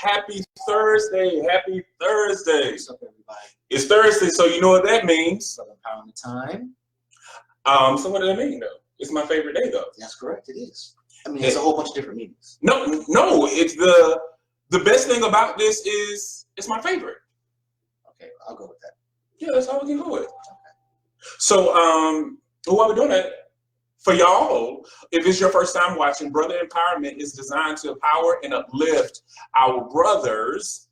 Happy Thursday. Happy Thursday. What's up, everybody? It's Thursday, so you know what that means. So empowerment time. So what does that mean, though? It's my favorite day, though. That's correct, it is. I mean, there's a whole bunch of different meanings. No, it's the best thing about this is it's my favorite. Okay, I'll go with that. Yeah, that's all we can go with. Okay. So, while we're doing that, for y'all, if it's your first time watching, Brother Empowerment is designed to empower and uplift our brothers.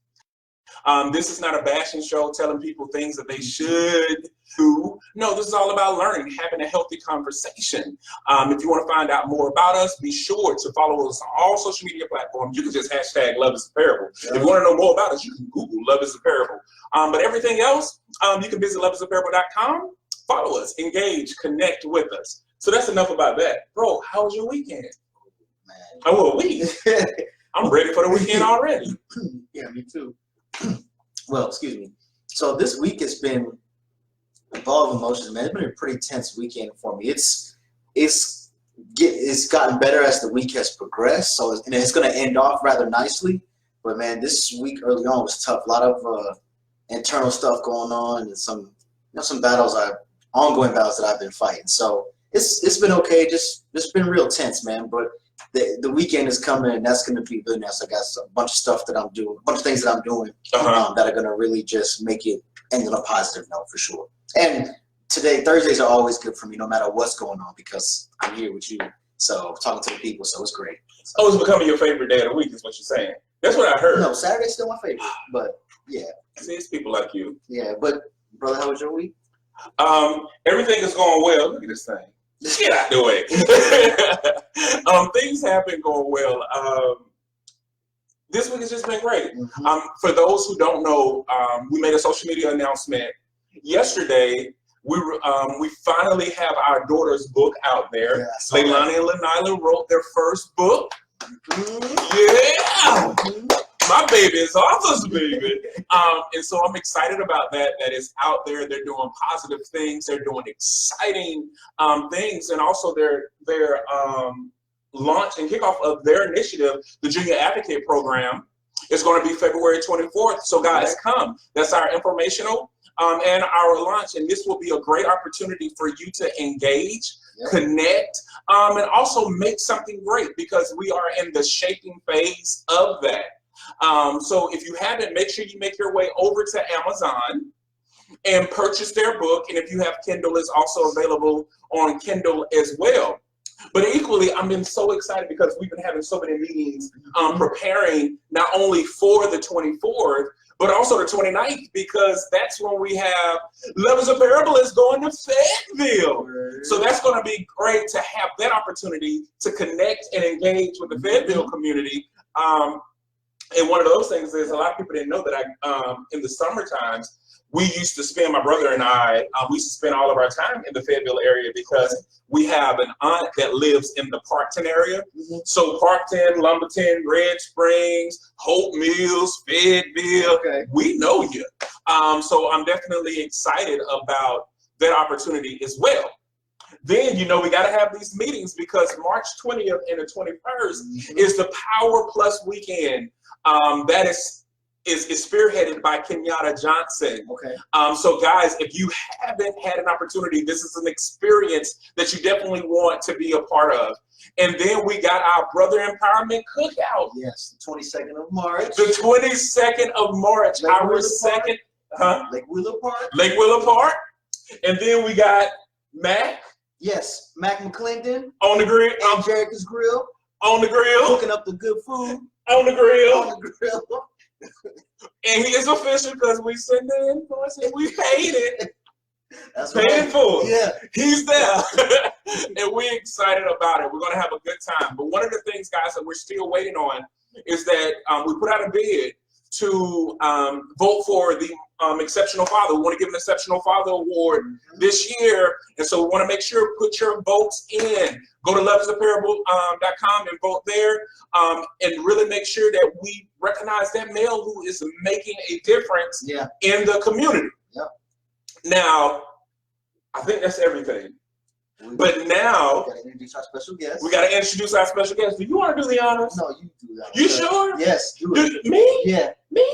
This is not a bashing show telling people things that they should do. No, this is all about learning, having a healthy conversation. If you want to find out more about us, be sure to follow us on all social media platforms. You can just hashtag Love is a Parable. If you want to know more about us, you can Google Love is a Parable. But everything else, you can visit loveisaparable.com. Follow us, engage, connect with us. So that's enough about that. Bro, how was your weekend? Man. Oh, well, week. I'm ready for the weekend already. Yeah, me too. Well, excuse me. So this week has been full of emotions, man. It's been a pretty tense weekend for me. It's gotten better as the week has progressed. So it's going to end off rather nicely. But man, this week early on was tough. A lot of internal stuff going on, and some ongoing battles that I've been fighting. So it's been okay. It's been real tense, man. But the weekend is coming, and that's going to be really nice. I got a bunch of stuff that I'm doing, a bunch of things that I'm doing that are going to really just make it end on a positive note for sure. And Thursdays are always good for me, no matter what's going on, because I'm here with you. So talking to the people, so it's great. So, oh, it's becoming your favorite day of the week, is what you're saying. That's what I heard. No, Saturday's still my favorite, but yeah. See, it's people like you. Yeah, but brother, how was your week? Everything is going well. Look at this thing. Just get out the way. Things have been going well. This week has just been great. For those who don't know, we made a social media announcement yesterday. We finally have our daughter's book out there. Yeah, Leilani and Lanila wrote their first book. Yeah. My baby is author's baby. And so I'm excited about that it's out there. They're doing positive things. They're doing exciting things. And also their launch and kickoff of their initiative, the Junior Advocate Program, is going to be February 24th. So guys, come. That's our informational and our launch. And this will be a great opportunity for you to engage, connect, and also make something great, because we are in the shaping phase of that. So if you haven't, make sure you make your way over to Amazon and purchase their book. And if you have Kindle, it's also available on Kindle as well. But equally, I've been so excited because we've been having so many meetings preparing not only for the 24th, but also the 29th, because that's when we have Love is a Parable is going to Fayetteville. So that's going to be great to have that opportunity to connect and engage with the Fayetteville community. And one of those things is, a lot of people didn't know that in the summer times, we used to spend, my brother and I, we used to spend all of our time in the Fayetteville area, because we have an aunt that lives in the Parkton area. So Parkton, Lumberton, Red Springs, Hope Mills, Fayetteville, we know you. So I'm definitely excited about that opportunity as well. Then, you know, we got to have these meetings, because March 20th and the 21st is the Power Plus weekend. That is spearheaded by Kenyatta Johnson. So guys, if you haven't had an opportunity, this is an experience that you definitely want to be a part of. And then we got our Brother Empowerment Cookout. Yes, the 22nd of March. The 22nd of March, our second. Lake Willow Park. Lake Willow Park. And then we got Mac. Yes, Mac McClendon. On the grill. On Jericho's Grill. On the grill. Cooking up the good food. On the grill. On the grill. And he is official, because we sent the invoice and we paid it. That's paid for. Yeah. He's there. And we're excited about it. We're going to have a good time. But one of the things, guys, that we're still waiting on is that we put out a bid to vote for the Exceptional Father. We want to give an Exceptional Father Award this year. And so we want to make sure, put your votes in. Go to loveisaparable.com and vote there, and really make sure that we recognize that male who is making a difference in the community. Now, I think that's everything. But now we gotta introduce our special guest. We gotta introduce our special guest. Do you want to do the honors? No, you do that. You sure? Yes, do it. Me? Yeah. Me?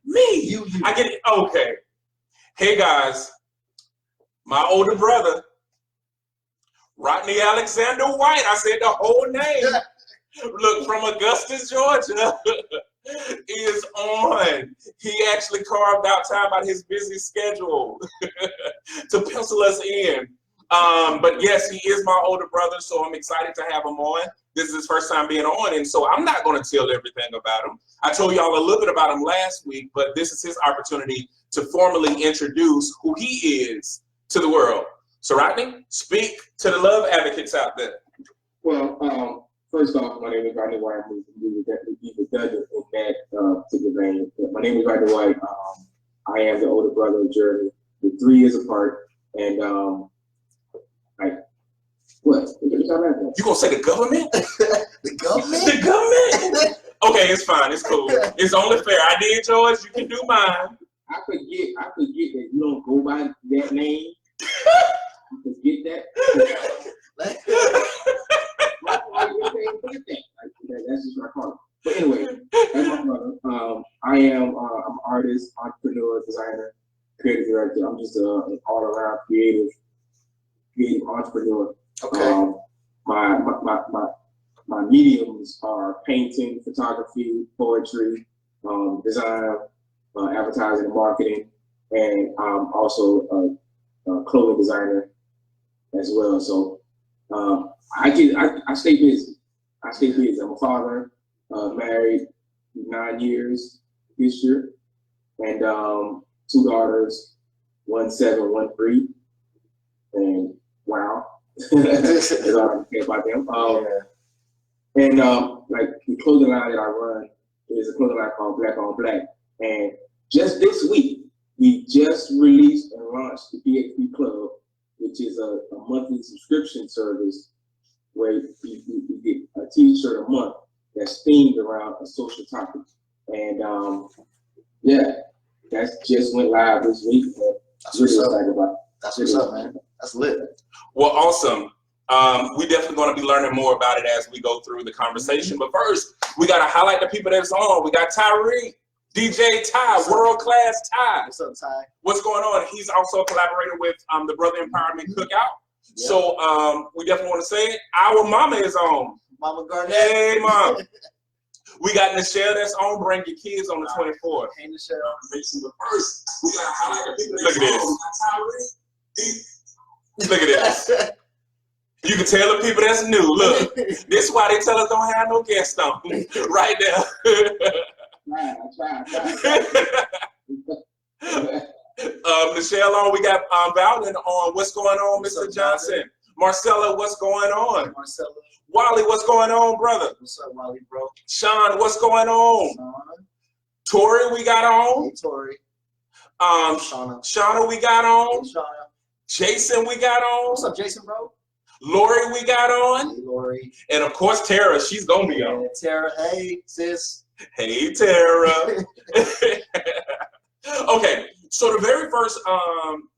Me. You. I get it. Okay. Hey guys, my older brother, Rodney Alexander White. I said the whole name. Look, from Augusta, Georgia, is on. He actually carved out time out of his busy schedule to pencil us in. But yes, he is my older brother, so I'm excited to have him on. This is his first time being on, and so I'm not going to tell everything about him. I told y'all a little bit about him last week, but this is his opportunity to formally introduce who he is to the world. So Rodney, speak to the love advocates out there. Well, first off, my name is Rodney White. We would definitely be redundant in that particular vein. My name is Rodney White. I am the older brother of Jeremy. We're 3 years apart, and what? You gonna say the government? The government? The government? Okay, it's fine. It's cool. It's only fair. I did yours. You can do mine. I forget that you don't go by that name. You forget that. That's just what I call it. But anyway, that's my brother. I'm an artist, entrepreneur, designer, creative director. I'm just an all-around creative entrepreneur. Okay. My mediums are painting, photography, poetry, design, advertising and marketing, and I'm also a clothing designer as well. So I stay busy. I'm a father, married 9 years this year, and 2 daughters, 1 7, 1 3, and wow. That's all I can say about them. And like the clothing line that I run is a clothing line called Black on Black. And just this week, we just released and launched the BXB Club, which is a monthly subscription service where you get a t-shirt a month that's themed around a social topic. And yeah, that's just went live this week. That's what's up. That's what's up, man. That's lit. Well, awesome. We definitely going to be learning more about it as we go through the conversation. But first, we got to highlight the people that's on. We got Tyree, DJ Ty, world-class Ty. What's up, Ty? What's going on? He's also collaborated with the Brother Empowerment Cookout. Yep. So we definitely want to say it. Our mama is on. Mama Garnett. Hey, Mom. We got Nichelle that's on. Bring your kids on the 24th. Hey, Nichelle. But first, we got to highlight the people that's on. Look at this. Look at this. You can tell the people that's new. Look, this is why they tell us don't have no guests on. Right there. Michelle on. We got Valentine on. What's going on, Mr. Johnson? Marcella, what's going on? Marcella. Wally, what's going on, brother? What's up, Wally, bro? Sean, what's going on? Sean. Tori, we got on. Hey, Tori. Shauna, we got on. Hey, Shauna. Jason, we got on. What's up, Jason, bro? Lori, we got on. Hey, Lori. And of course, Tara, she's gonna be on. Hey, Tara, hey, sis. Hey, Tara. Okay, so the very first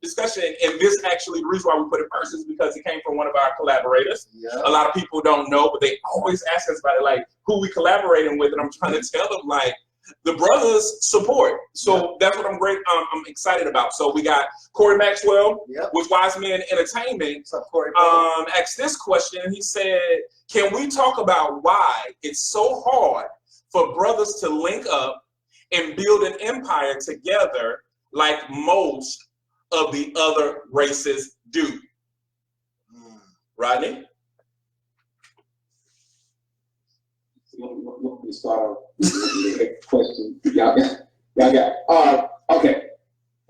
discussion, and this actually, the reason why we put it first is because it came from one of our collaborators. Yeah. A lot of people don't know, but they always ask us about it, like who we collaborating with, and I'm trying to tell them, like, the brothers support. So that's what I'm excited about. So we got Corey Maxwell with Wise Men Entertainment. What's up, Corey? Asked this question. He said, can we talk about why it's so hard for brothers to link up and build an empire together like most of the other races do? Rodney? Let me start with the question. Y'all got. Okay.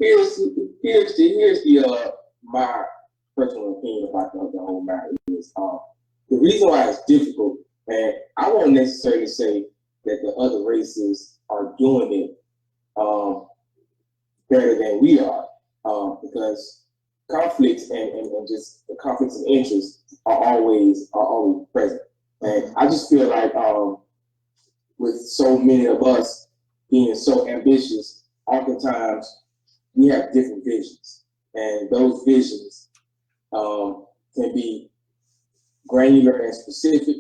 Here's the my personal opinion about the whole matter is the reason why it's difficult, and I won't necessarily say that the other races are doing it better than we are, because conflicts and just the conflicts of interest are always present. And I just feel like with so many of us being so ambitious, oftentimes we have different visions. And those visions can be granular and specific,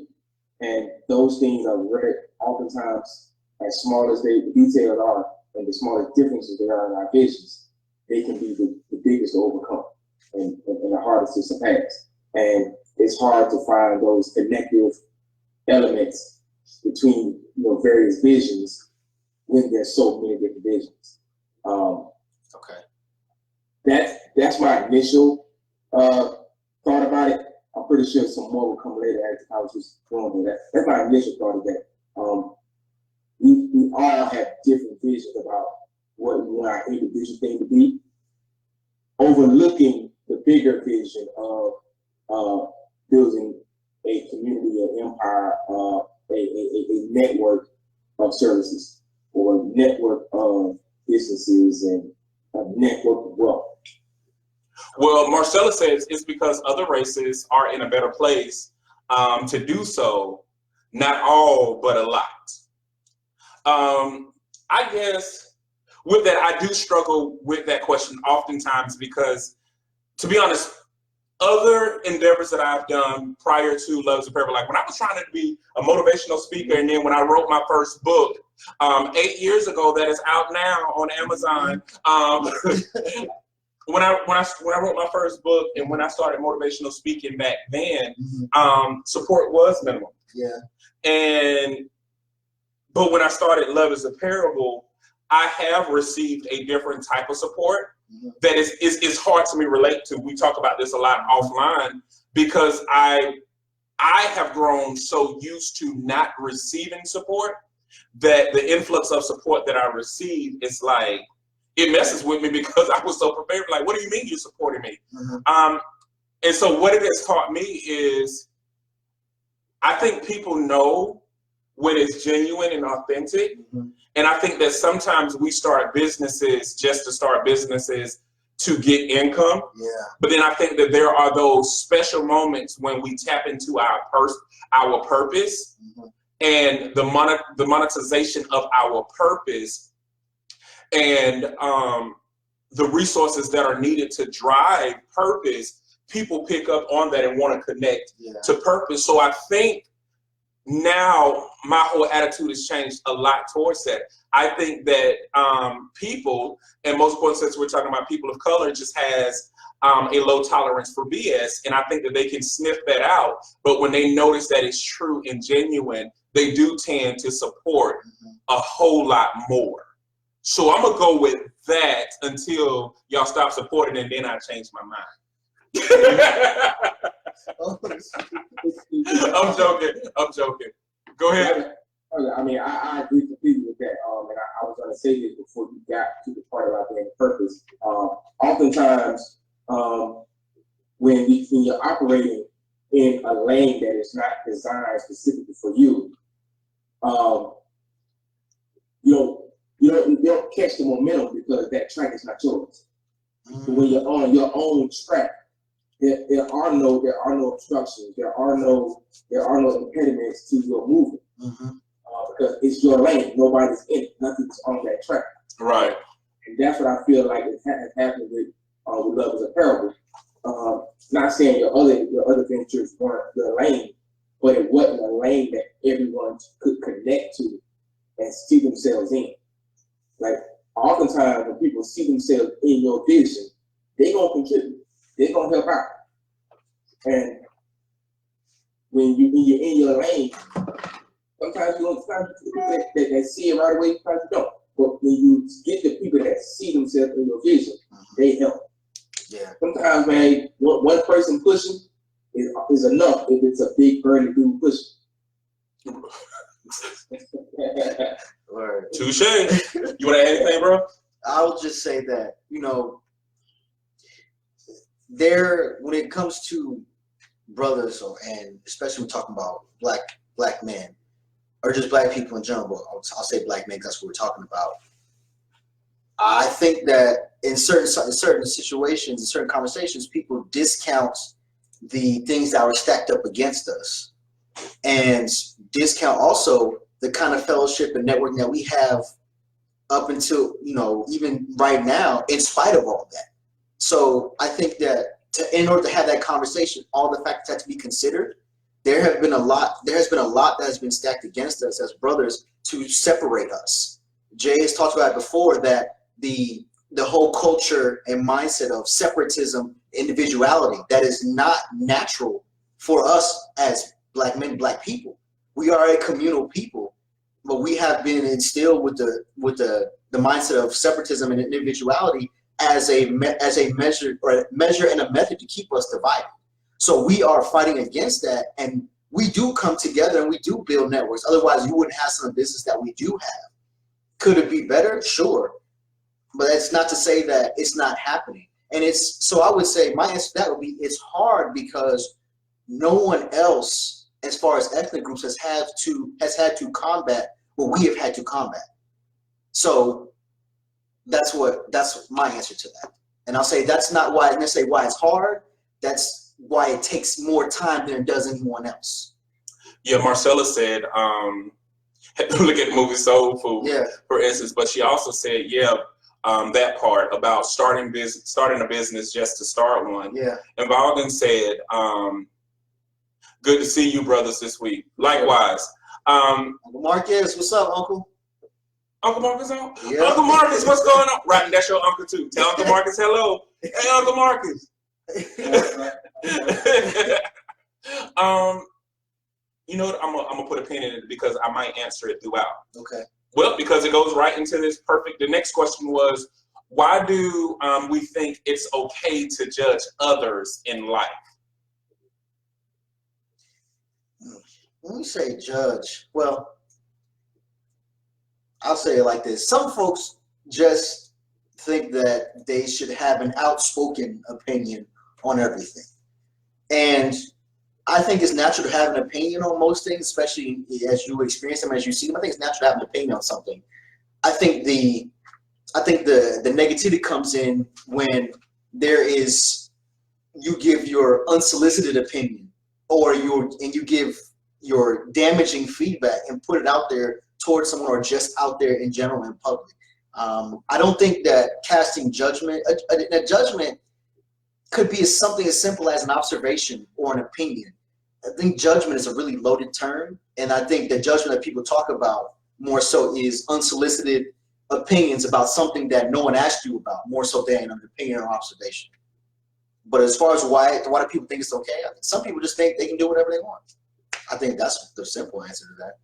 and those things are very oftentimes, as small as the details are, and the smallest differences there are in our visions, they can be the biggest to overcome and the hardest to surpass. And it's hard to find those connective elements between various visions when there's so many different visions. Okay. That's my initial thought about it. I'm pretty sure some more will come later as I was just going through that. That's my initial thought of that. We all have different visions about what we want our individual thing to be, overlooking the bigger vision of building a community, an empire, a network of services, or a network of businesses, and a network of wealth. Well, Marcella says it's because other races are in a better place to do so. Not all, but a lot. I guess with that, I do struggle with that question oftentimes because, to be honest, other endeavors that I've done prior to Love's Apparel, like when I was trying to be a motivational speaker, and then when I wrote my first book 8 years ago, that is out now on Amazon. When I wrote my first book and when I started motivational speaking back then, support was minimal. Yeah. But when I started Love is a Parable, I have received a different type of support that is hard to me relate to. We talk about this a lot offline because I have grown so used to not receiving support that the influx of support that I receive is like, it messes with me because I was so prepared. Like, what do you mean you're supporting me? And so what it has taught me is I think people know when it's genuine and authentic. And I think that sometimes we start businesses just to start businesses to get income. Yeah. But then I think that there are those special moments when we tap into our purpose and the monetization of our purpose and the resources that are needed to drive purpose. People pick up on that and want to connect to purpose. So I think now my whole attitude has changed a lot towards that. I think that people, and most important since we're talking about people of color, just has a low tolerance for BS. And I think that they can sniff that out. But when they notice that it's true and genuine, they do tend to support a whole lot more. So I'm going to go with that until y'all stop supporting, and then I change my mind. I'm joking. Go ahead. I mean, I agree completely with that. And I was going to say this before you got to the part about being purpose. Oftentimes, when you're operating in a lane that is not designed specifically for you, you don't catch the momentum because that track is not yours. So when you're on your own track, there are no obstructions. There are no impediments to your movement because it's your lane. Nobody's in it. Nothing's on that track. Right. And that's what I feel like it has happened with Love is a Parable. Not saying your other ventures weren't your lane, but it wasn't a lane that everyone could connect to and see themselves in. Like oftentimes when people see themselves in your vision, they're gonna contribute. They're gonna help out. And when you're in your lane, sometimes you don't find people that see it right away, sometimes you don't. But when you get the people that see themselves in your vision, they help. Yeah. Sometimes, man, one person pushing is enough if it's a big burning dude pushing. Touche. You want to add anything, bro? I'll just say that, when it comes to brothers, and especially when we're talking about black men, or just black people in general, but I'll say black men, that's what we're talking about. I think that in certain situations, in certain conversations, people discount the things that are stacked up against us, and discount also the kind of fellowship and networking that we have up until, even right now, in spite of all that. So I think that in order to have that conversation, all the factors have to be considered. There has been a lot that has been stacked against us as brothers to separate us. Jay has talked about it before, that the whole culture and mindset of separatism, individuality, that is not natural for us as black men, black people. We are a communal people, but we have been instilled with the mindset of separatism and individuality as a measure and a method to keep us divided. So we are fighting against that, and we do come together and we do build networks. Otherwise, you wouldn't have some of the business that we do have. Could it be better? Sure. But that's not to say that it's not happening. And so I would say my answer to that would be, it's hard because no one else, as far as ethnic groups, has had to combat what we have had to combat. So that's my answer to that. And I'll say that's not why, and I say why it's hard. That's why it takes more time than it does anyone else. Yeah, Marcella said, look at the movie Soul Food, for instance, but she also said, that part about starting a business just to start one. Yeah. And Valentine said, good to see you brothers this week. Likewise. Uncle Marcus, what's up, Uncle? Uncle Marcus on? Yeah. Uncle Marcus, what's going on? Right, that's your uncle too. Tell Uncle Marcus hello. Hey, Uncle Marcus. You know what? I'm gonna put a pin in it because I might answer it throughout. Okay. Well, because it goes right into this perfect. The next question was, why do we think it's okay to judge others in life? When we say judge, well, I'll say it like this. Some folks just think that they should have an outspoken opinion on everything. And I think it's natural to have an opinion on most things, especially as you experience them, as you see them. I think it's natural to have an opinion on something. I think the negativity comes in when you give your unsolicited opinion, or you give your damaging feedback and put it out there towards someone, or just out there in general in public. I don't think that casting judgment, a judgment could be something as simple as an observation or an opinion. I think judgment is a really loaded term, and I think the judgment that people talk about more so is unsolicited opinions about something that no one asked you about, more so than an opinion or observation. But as far as why do people think it's okay, I think some people just think they can do whatever they want. I think that's the simple answer to that.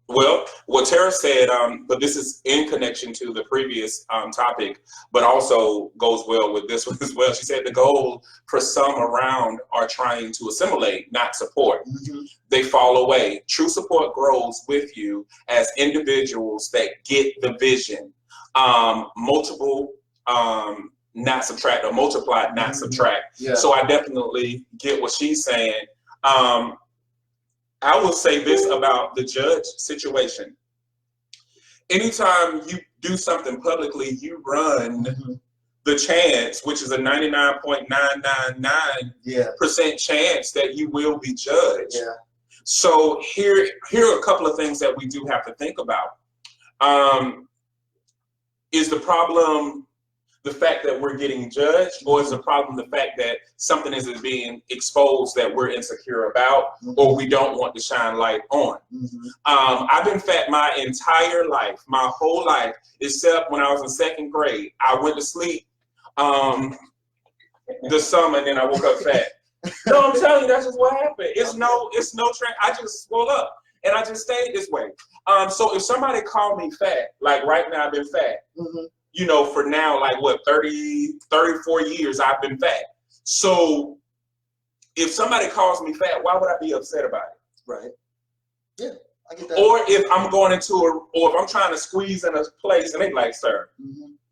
Well, what Tara said, but this is in connection to the previous topic, but also goes well with this one as well. She said the goal for some around are trying to assimilate, not support. Mm-hmm. They fall away. True support grows with you as individuals that get the vision. Multiple, not subtract, or multiply, not subtract. Yeah. So I definitely get what she's saying. I will say this about the judge situation. Anytime you do something publicly, you run the chance, which is a 99.999% chance that you will be judged. Yeah. So here are a couple of things that we do have to think about. Is the problem the fact that we're getting judged, or is the problem the fact that something is being exposed that we're insecure about, or we don't want to shine light on? I've been fat my entire life, my whole life, except when I was in second grade. I went to sleep the summer, and then I woke up fat. No, I'm telling you, that's just what happened. It's no trend. I just swole up, and I just stayed this way. So if somebody called me fat, like right now I've been fat, you know, for now, like what, 34 years I've been fat. So if somebody calls me fat, why would I be upset about it? Right. Yeah, I get that. Or if I'm going into or if I'm trying to squeeze in a place and they like, sir,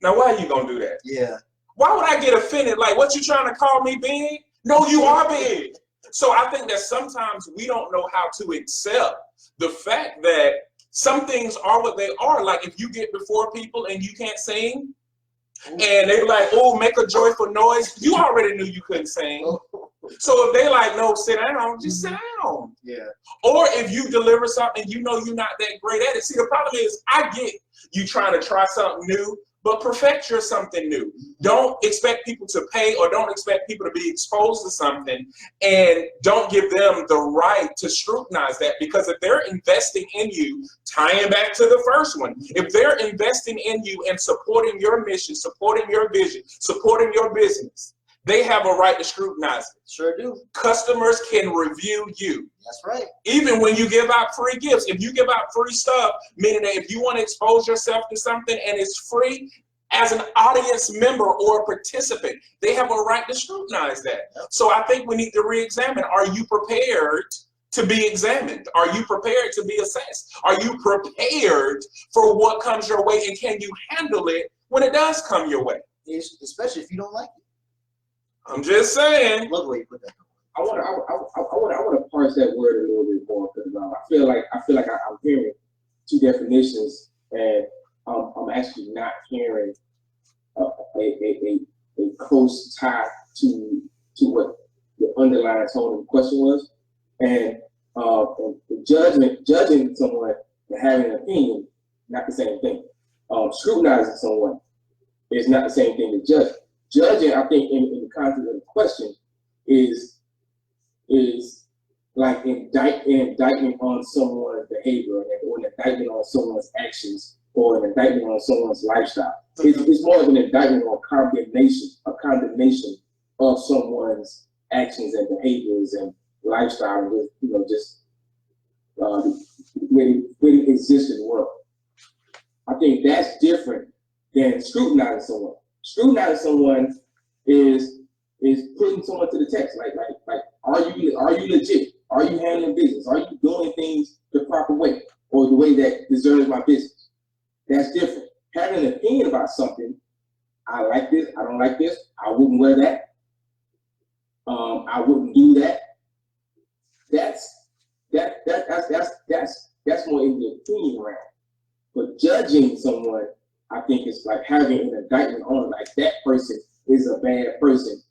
now why are you gonna do that? Yeah. Why would I get offended? Like, what, you trying to call me big? No, you are big. So I think that sometimes we don't know how to accept the fact that some things are what they are. Like if you get before people and you can't sing, and they like, oh, make a joyful noise, you already knew you couldn't sing. So if they like, no, sit down, just sit down. Yeah. Or if you deliver something, you know you're not that great at it. See, the problem is, I get you trying to try something new, but perfect your something new. Don't expect people to pay, or don't expect people to be exposed to something, and don't give them the right to scrutinize that, because if they're investing in you, tying back to the first one, if they're investing in you and supporting your mission, supporting your vision, supporting your business, they have a right to scrutinize it. Sure do. Customers can review you. That's right. Even when you give out free gifts, if you give out free stuff, meaning that if you want to expose yourself to something and it's free, as an audience member or a participant, they have a right to scrutinize that. Yep. So I think we need to re-examine, are you prepared to be examined? Are you prepared to be assessed? Are you prepared for what comes your way, and can you handle it when it does come your way? Especially if you don't like it. I'm just saying. Love the way you put that. I want to parse that word a little bit more, because I feel like I'm hearing two definitions, and I'm actually not hearing a close tie to what the underlying tone of the question was, and judging someone and having an opinion, not the same thing. Scrutinizing someone is not the same thing as judging. Judging, I think, in the context of the question, is like indictment on someone's behavior, or an indictment on someone's actions, or an indictment on someone's lifestyle. It's more of an indictment or condemnation of someone's actions and behaviors and lifestyle, and just really exist in the world. I think that's different than scrutinizing someone. Scrutinizing someone is putting someone to the test. Like, are you legit? Are you handling business? Are you doing things the proper way, or the way that deserves my business? That's different. Having an opinion about something, I like this, I don't like this, I wouldn't wear that, I wouldn't do that. That's more in the opinion realm. But judging someone, I think it's like having an indictment on, like, that person is a bad person,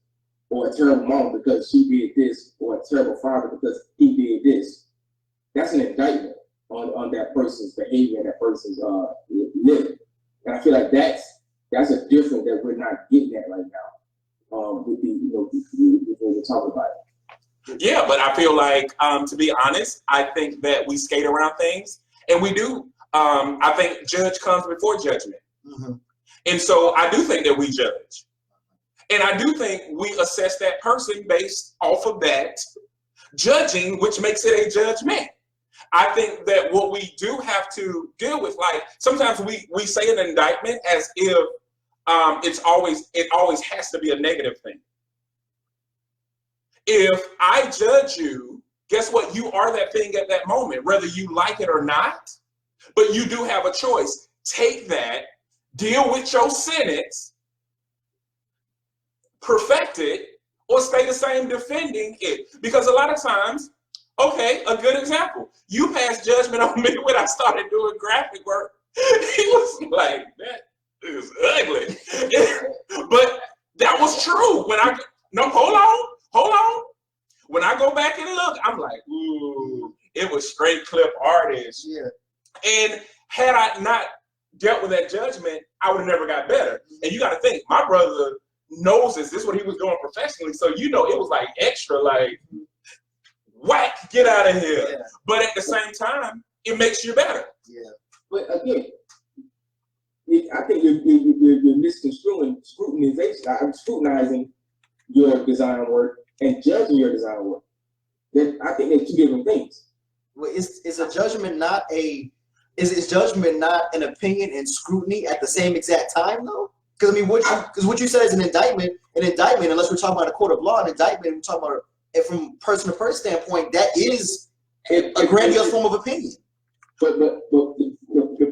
or a terrible mom because she did this, or a terrible father because he did this. That's an indictment on that person's behavior and that person's living. And I feel like that's a difference that we're not getting at right now. With when we're talking about it. Yeah, but I feel like, to be honest, I think that we skate around things, and we do. I think judge comes before judgment. Mm-hmm. And so I do think that we judge. And I do think we assess that person based off of that judging, which makes it a judgment. I think that what we do have to deal with, like, sometimes we say an indictment as if it always has to be a negative thing. If I judge you, guess what? You are that thing at that moment, whether you like it or not. But you do have a choice. Take that, deal with your sentence, perfect it, or stay the same defending it. Because a lot of times, okay, a good example, you passed judgment on me when I started doing graphic work. He was like, that is ugly. But that was true. Hold on. When I go back and look, I'm like, ooh, it was straight clip artist. Yeah. And had I not dealt with that judgment, I would have never got better. And you got to think, my brother knows this is what he was doing professionally. So, it was like extra, like, whack, get out of here. Yeah. But at the same time, it makes you better. Yeah. But again, I think you're misconstruing scrutinizing your design work and judging your design work. I think they're two different things. Well, is judgment not an opinion and scrutiny at the same exact time, though? Because what you said is an indictment, unless we're talking about a court of law, an indictment, we're talking about it from person to person standpoint, that is a grandiose form of opinion. But the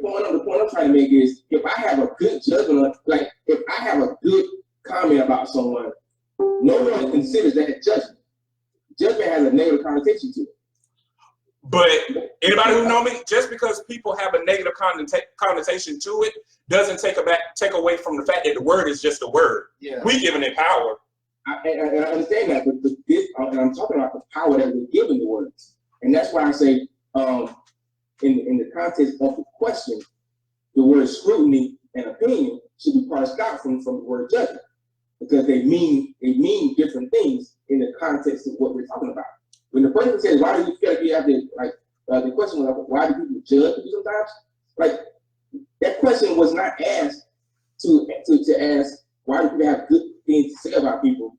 point I'm trying to make is, if I have a good judgment, like if I have a good comment about someone, no one considers that judgment. Judgment has a negative connotation to it. But anybody who know me, just because people have a negative connotation to it doesn't take away from the fact that the word is just a word. Yeah. We giving it power. I understand that, but and I'm talking about the power that we're giving the words. And that's why I say, in the context of the question, the word scrutiny and opinion should from the word judgment, because they mean different things in the context of what we're talking about. When the person says, "Why do you feel like you have to like?" The question was, "Why do people judge people sometimes?" Like that question was not asked to ask why do people have good things to say about people,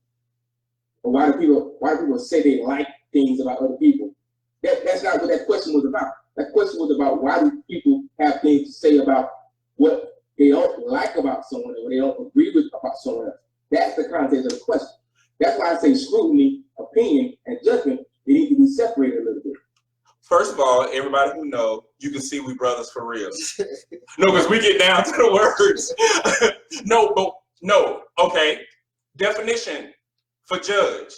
or why do people say they like things about other people. That's not what that question was about. That question was about why do people have things to say about what they don't like about someone or they don't agree with about someone else. That's the context of the question. That's why I say scrutiny, opinion, and judgment, they need to be separated a little bit. First of all, everybody who know, you can see we brothers for real. No, because we get down to the words. No, okay. Definition for judge: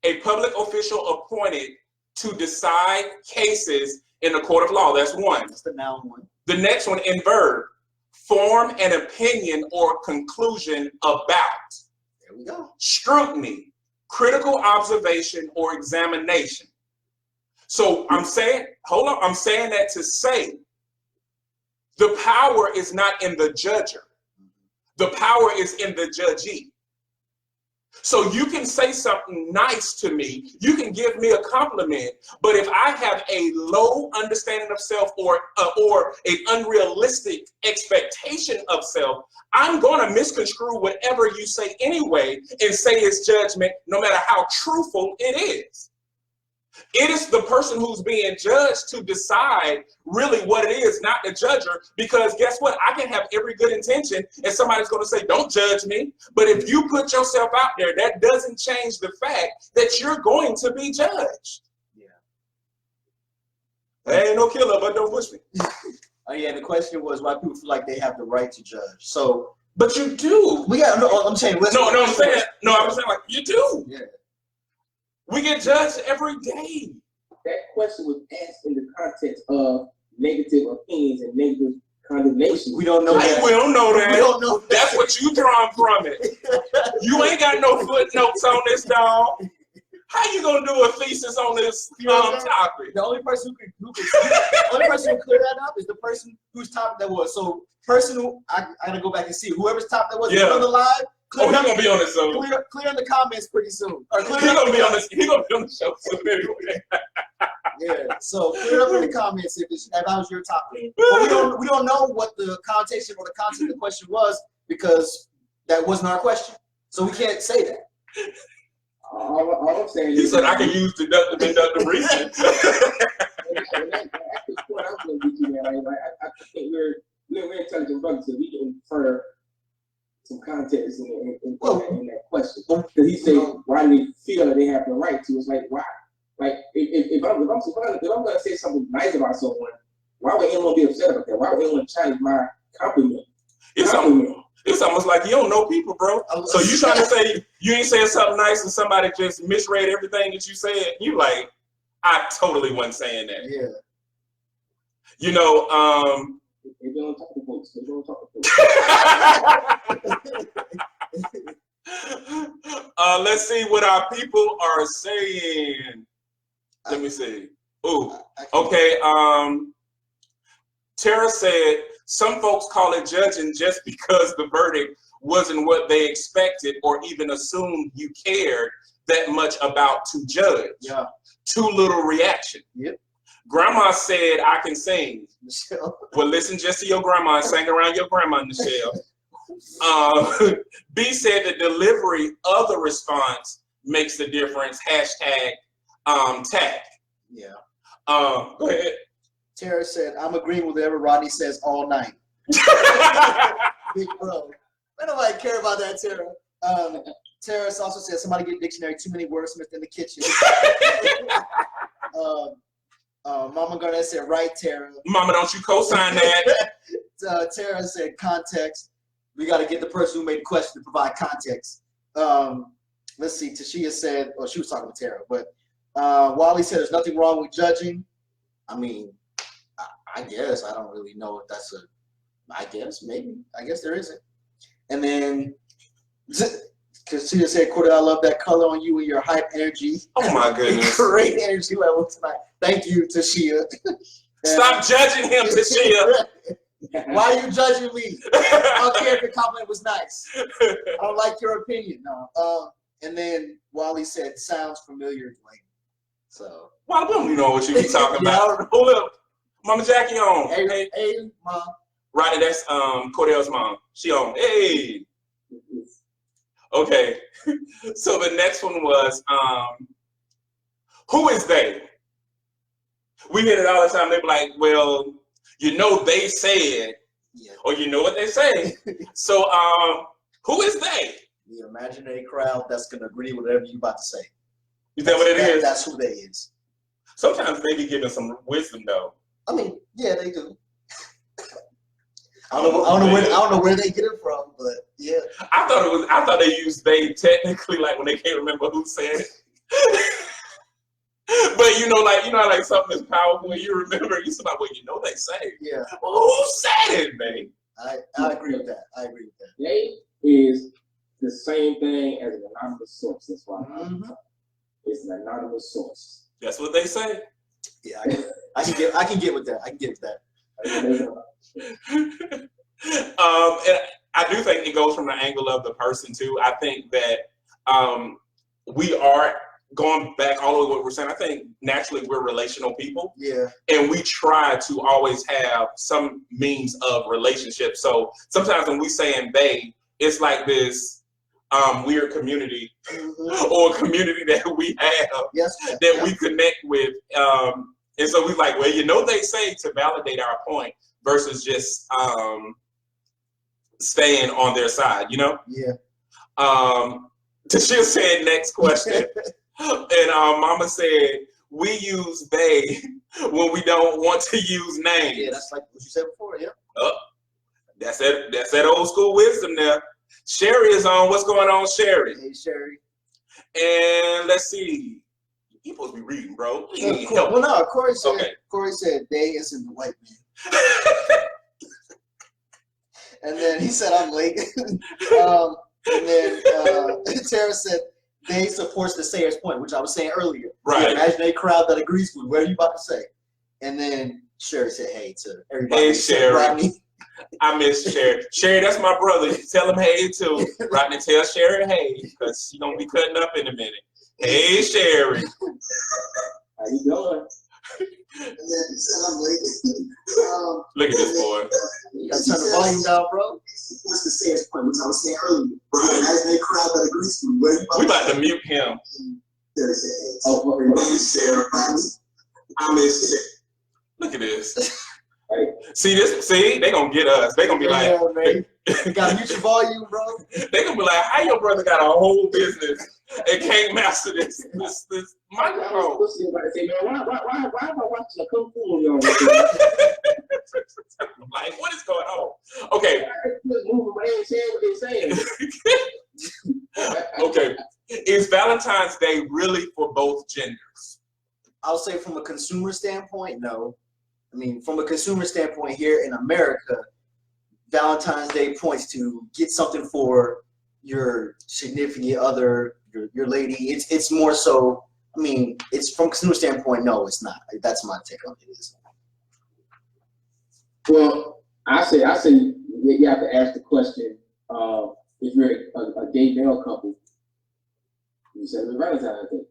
a public official appointed to decide cases in a court of law. That's one. That's the noun one. The next one in verb: form an opinion or conclusion about. There we go. Scrutiny: critical observation or examination. So I'm saying, I'm saying that to say the power is not in the judger. The power is in the judgee. So you can say something nice to me, you can give me a compliment, but if I have a low understanding of self or an unrealistic expectation of self, I'm going to misconstrue whatever you say anyway and say it's judgment, no matter how truthful it is. It is the person who's being judged to decide really what it is, not the judger, because guess what? I can have every good intention and somebody's going to say, don't judge me. But if you put yourself out there, that doesn't change the fact that you're going to be judged. Yeah. There ain't no killer, but don't push me. Oh yeah, the question was why people feel like they have the right to judge. So, but you do. We got. No, I'm saying. I'm saying like you do. Yeah. We get judged every day. That question was asked in the context of negative opinions and negative condemnation. We don't know that. We don't know that. We don't know that. That's what you drawn from it. You ain't got no footnotes on this, dog. How you gonna do a thesis on this topic? The only person who can clear that up is the person whose topic that was. So, person who I gotta go back and see whoever's top that was on the live. He's gonna be on it soon. Clear in the comments pretty soon. He's gonna be on this. He's gonna be on the show soon anyway. Yeah. So clear up in the comments if that was your topic. But we don't know what the connotation or the content of the question was because that wasn't our question. So we can't say that. All I'm saying he said I can use deductive reasoning. I think we're intelligent brothers, so we can infer some context in that question. Because he said, why do they feel that they have the right to? It's like, why? Like, if I'm going to say something nice about someone, why would anyone be upset about that? Why would anyone challenge my compliment? It's almost like you don't know people, bro. So you trying to say you ain't saying something nice and somebody just misread everything that you said. You like, I totally wasn't saying that. Yeah. They don't talk to folks. They don't talk to folks. Let's see what our people are saying. Let me see. Ooh, okay. Tara said some folks call it judging just because the verdict wasn't what they expected or even assumed you cared that much about to judge. Yeah. Too little reaction. Yep. Grandma said I can sing. Michelle. Well, listen just to your grandma and sing around your grandma, Michelle. B said the delivery of the response makes the difference. Hashtag tag. Yeah. Go ahead. Tara said, I'm agreeing with whatever Rodney says all night. Big bro. I don't really care about that, Tara. Tara also said, somebody get a dictionary, too many wordsmiths in the kitchen. Mama Garnett said, right, Tara. Mama, don't you co-sign that. Tara said, context. We got to get the person who made the question to provide context. Let's see. Tashia said, she was talking to Tara, but Wally said, there's nothing wrong with judging. I mean, I guess. I don't really know if that's I guess, maybe. I guess there isn't. And then, Tashia said, Cordell, I love that color on you and your hype energy. Oh, my goodness. Great energy level tonight. Thank you, Tashia. Stop judging him, Tashia. Why are you judging me? I don't care if your compliment was nice. I don't like your opinion. No. And then Wally said, "Sounds familiar, Dwayne." So. Well, we don't know what you be talking about. Hold up, Mama Jackie on. Hey, Mom. Rodney, that's Cordell's mom. She on. Hey. Okay. So the next one was who is they? We hear it all the time. They be like, well, you know they said, or you know what they say. So who is they? The imaginary crowd that's gonna agree with whatever you about to say. Is that what it is? That's who they is. Sometimes they be giving some wisdom though. I mean, yeah, they do. I don't know where they get it from, but yeah. I thought they used they technically like when they can't remember who said it. But like something is powerful and you remember, you say, well, you know they say. Yeah. Well, who said it, man? I agree with that. They is the same thing as an anonymous source. That's why it's an anonymous source. That's what they say. Yeah, I can get with that. I can get with that. And I do think it goes from the angle of the person too. I think that we are going back all the way to what we're saying. I think naturally we're relational people. Yeah. And we try to always have some means of relationship. So sometimes when we saying they, it's like this weird community or community that we have that we connect with. And so we like, well, you know they say to validate our point versus just staying on their side, you know? Yeah. Tashia said next question. And Mama said, we use they when we don't want to use names. Yeah, that's like what you said before, yeah. That's that old school wisdom there. Sherry is on. What's going on, Sherry? Hey, Sherry. And let's see. You supposed to be reading, bro. Well, no, Corey said they isn't the white man. And then he said I'm late. And then Tara said they supports the sayer's point, which I was saying earlier. Right. The imaginary crowd that agrees with what are you about to say. And then Sherry said hey to everybody. Hey, Sherry. I miss Sherry. Sherry, that's my brother. Tell him hey too. Rodney, tell Sherry hey, because she's gonna be cutting up in a minute. Hey, Sherry. How you doing? And then he said I'm late. Look at this boy. You gotta turn the volume down, bro. What's the sayer's point, which I was saying earlier. Right. Imaginary crowd that agrees with what we about to mute him. Sherry said hey. Oh, Sherry. I miss Sherry. Look at this. See, they gonna get us. They gonna be like, man. You gotta mute your volume, bro. They gonna be like, how your brother got a whole business and can't master this microphone? Say, man, why am I watching a kung fu on like, what is going on? Okay. Okay. Is Valentine's Day really for both genders? I'll say from a consumer standpoint, no. I mean, from a consumer standpoint here in America, Valentine's Day points to get something for your significant other, your lady. It's more so, I mean, it's from a consumer standpoint, no, it's not. That's my take on it. Well, I say you have to ask the question, if you're a gay male couple, you celebrate Valentine's Day.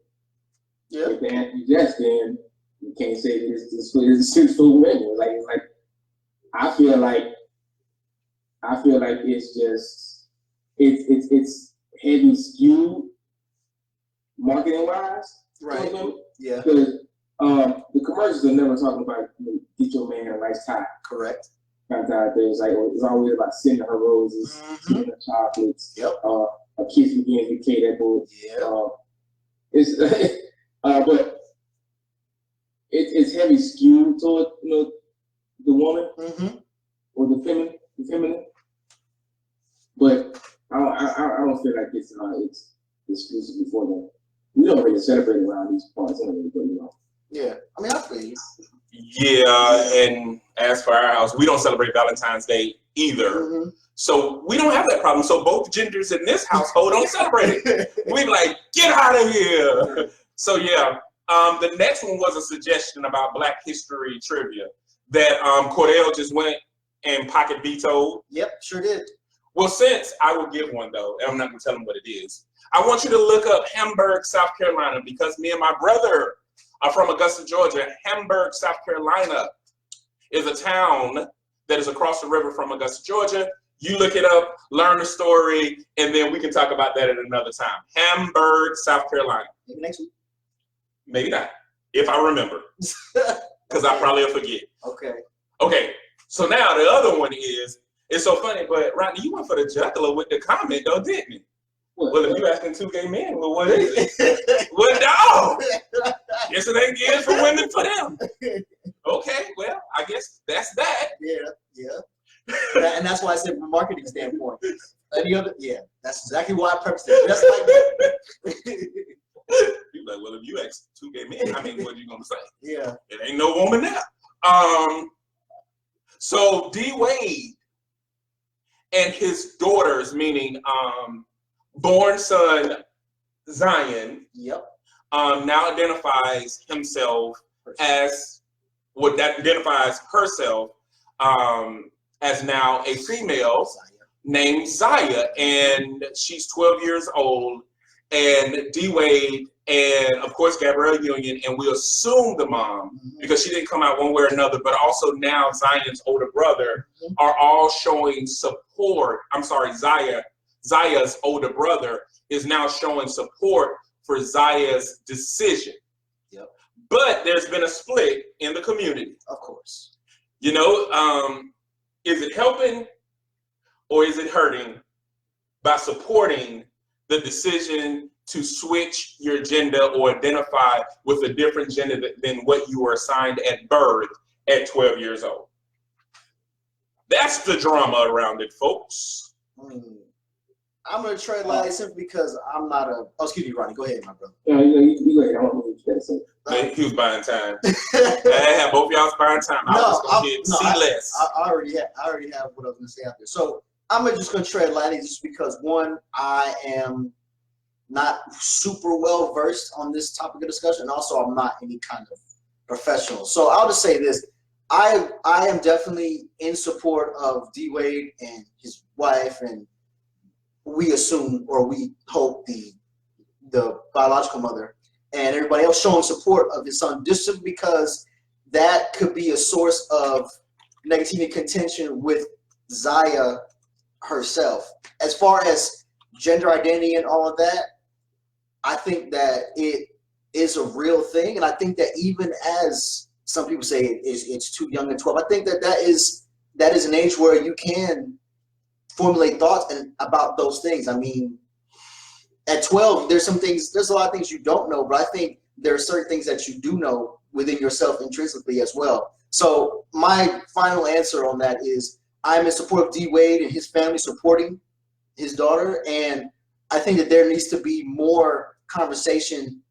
Yeah. If the answer is yes, then you can't say this is for women. Like I feel like it's just it's heavy skewed marketing wise. Right. Yeah. Because the commercials are never talking about get your man a nice tie. Correct. Valentine's Day is like it's always about sending her roses, sending her chocolates. Yep. A kiss begins with K. That boy. Yeah. It's but it's heavy skewed toward the woman or the feminine. But I don't feel like it's exclusively for them. We don't really celebrate around these parts anyway, but Yeah, I mean I feel you. Yeah, and as for our house, we don't celebrate Valentine's Day either. So we don't have that problem. So both genders in this household don't celebrate it. We like, get out of here. So yeah. The next one was a suggestion about Black History trivia that Cordell just went and Pocket vetoed? Yep, sure did. Well, since I will give one though, and I'm not gonna tell them what it is. I want you to look up Hamburg, South Carolina, because me and my brother are from Augusta, Georgia. Hamburg, South Carolina is a town that is across the river from Augusta, Georgia. You look it up, learn the story, and then we can talk about that at another time. Hamburg, South Carolina. Maybe next week? Maybe not, if I remember, because I probably will forget. Okay. Okay, so now the other one is, it's so funny, but Rodney, you went for the juggler with the comment though, didn't you? Well, if you asking two gay men, well, what is it? Well, no. Guess it ain't geared for women for them. Okay, well, I guess that's that. Yeah. And that's why I said from a marketing standpoint. Any other? Yeah, that's exactly why I purposed it. Just like that. You're like, well, if you ask two gay men, I mean, what are you gonna say? Yeah. It ain't no woman there. So D Wade and his daughters, meaning born son Zion, Yep. now identifies himself as what that identifies herself as now a female named Zaya, and she's 12 years old. And D Wade and of course Gabrielle Union, and we assume the mom because she didn't come out one way or another, but also now Zion's older brother are all showing support. I'm sorry, Zaya's older brother is now showing support for Zaya's decision. Yep. But there's been a split in the community. Of course. You know, is it helping or is it hurting by supporting the decision to switch your gender or identify with a different gender than what you were assigned at birth at 12 years old? That's the drama around it, folks. I'm going to trade lightly simply because I'm not a... Oh, excuse me, Ronnie. Go ahead, my brother. No, you go ahead. I don't know what you got to say. He was buying time. I have both y'all's buying time. I already have what I was going to say out there. So I'm just going to tread lightly just because, one, I am not super well versed on this topic of discussion. And also, I'm not any kind of professional. So I'll just say this. I am definitely in support of D Wade and his wife, and we assume or we hope the biological mother and everybody else showing support of his son, just simply because that could be a source of negativity and contention with Zaya herself. As far as gender identity and all of that, I think that it is a real thing, and I think that even as some people say it's too young at 12, I think that is an age where you can formulate thoughts about those things. I mean, at 12, there's a lot of things you don't know, but I think there are certain things that you do know within yourself intrinsically as well. So my final answer on that is I'm in support of D Wade and his family supporting his daughter, and I think that there needs to be more conversation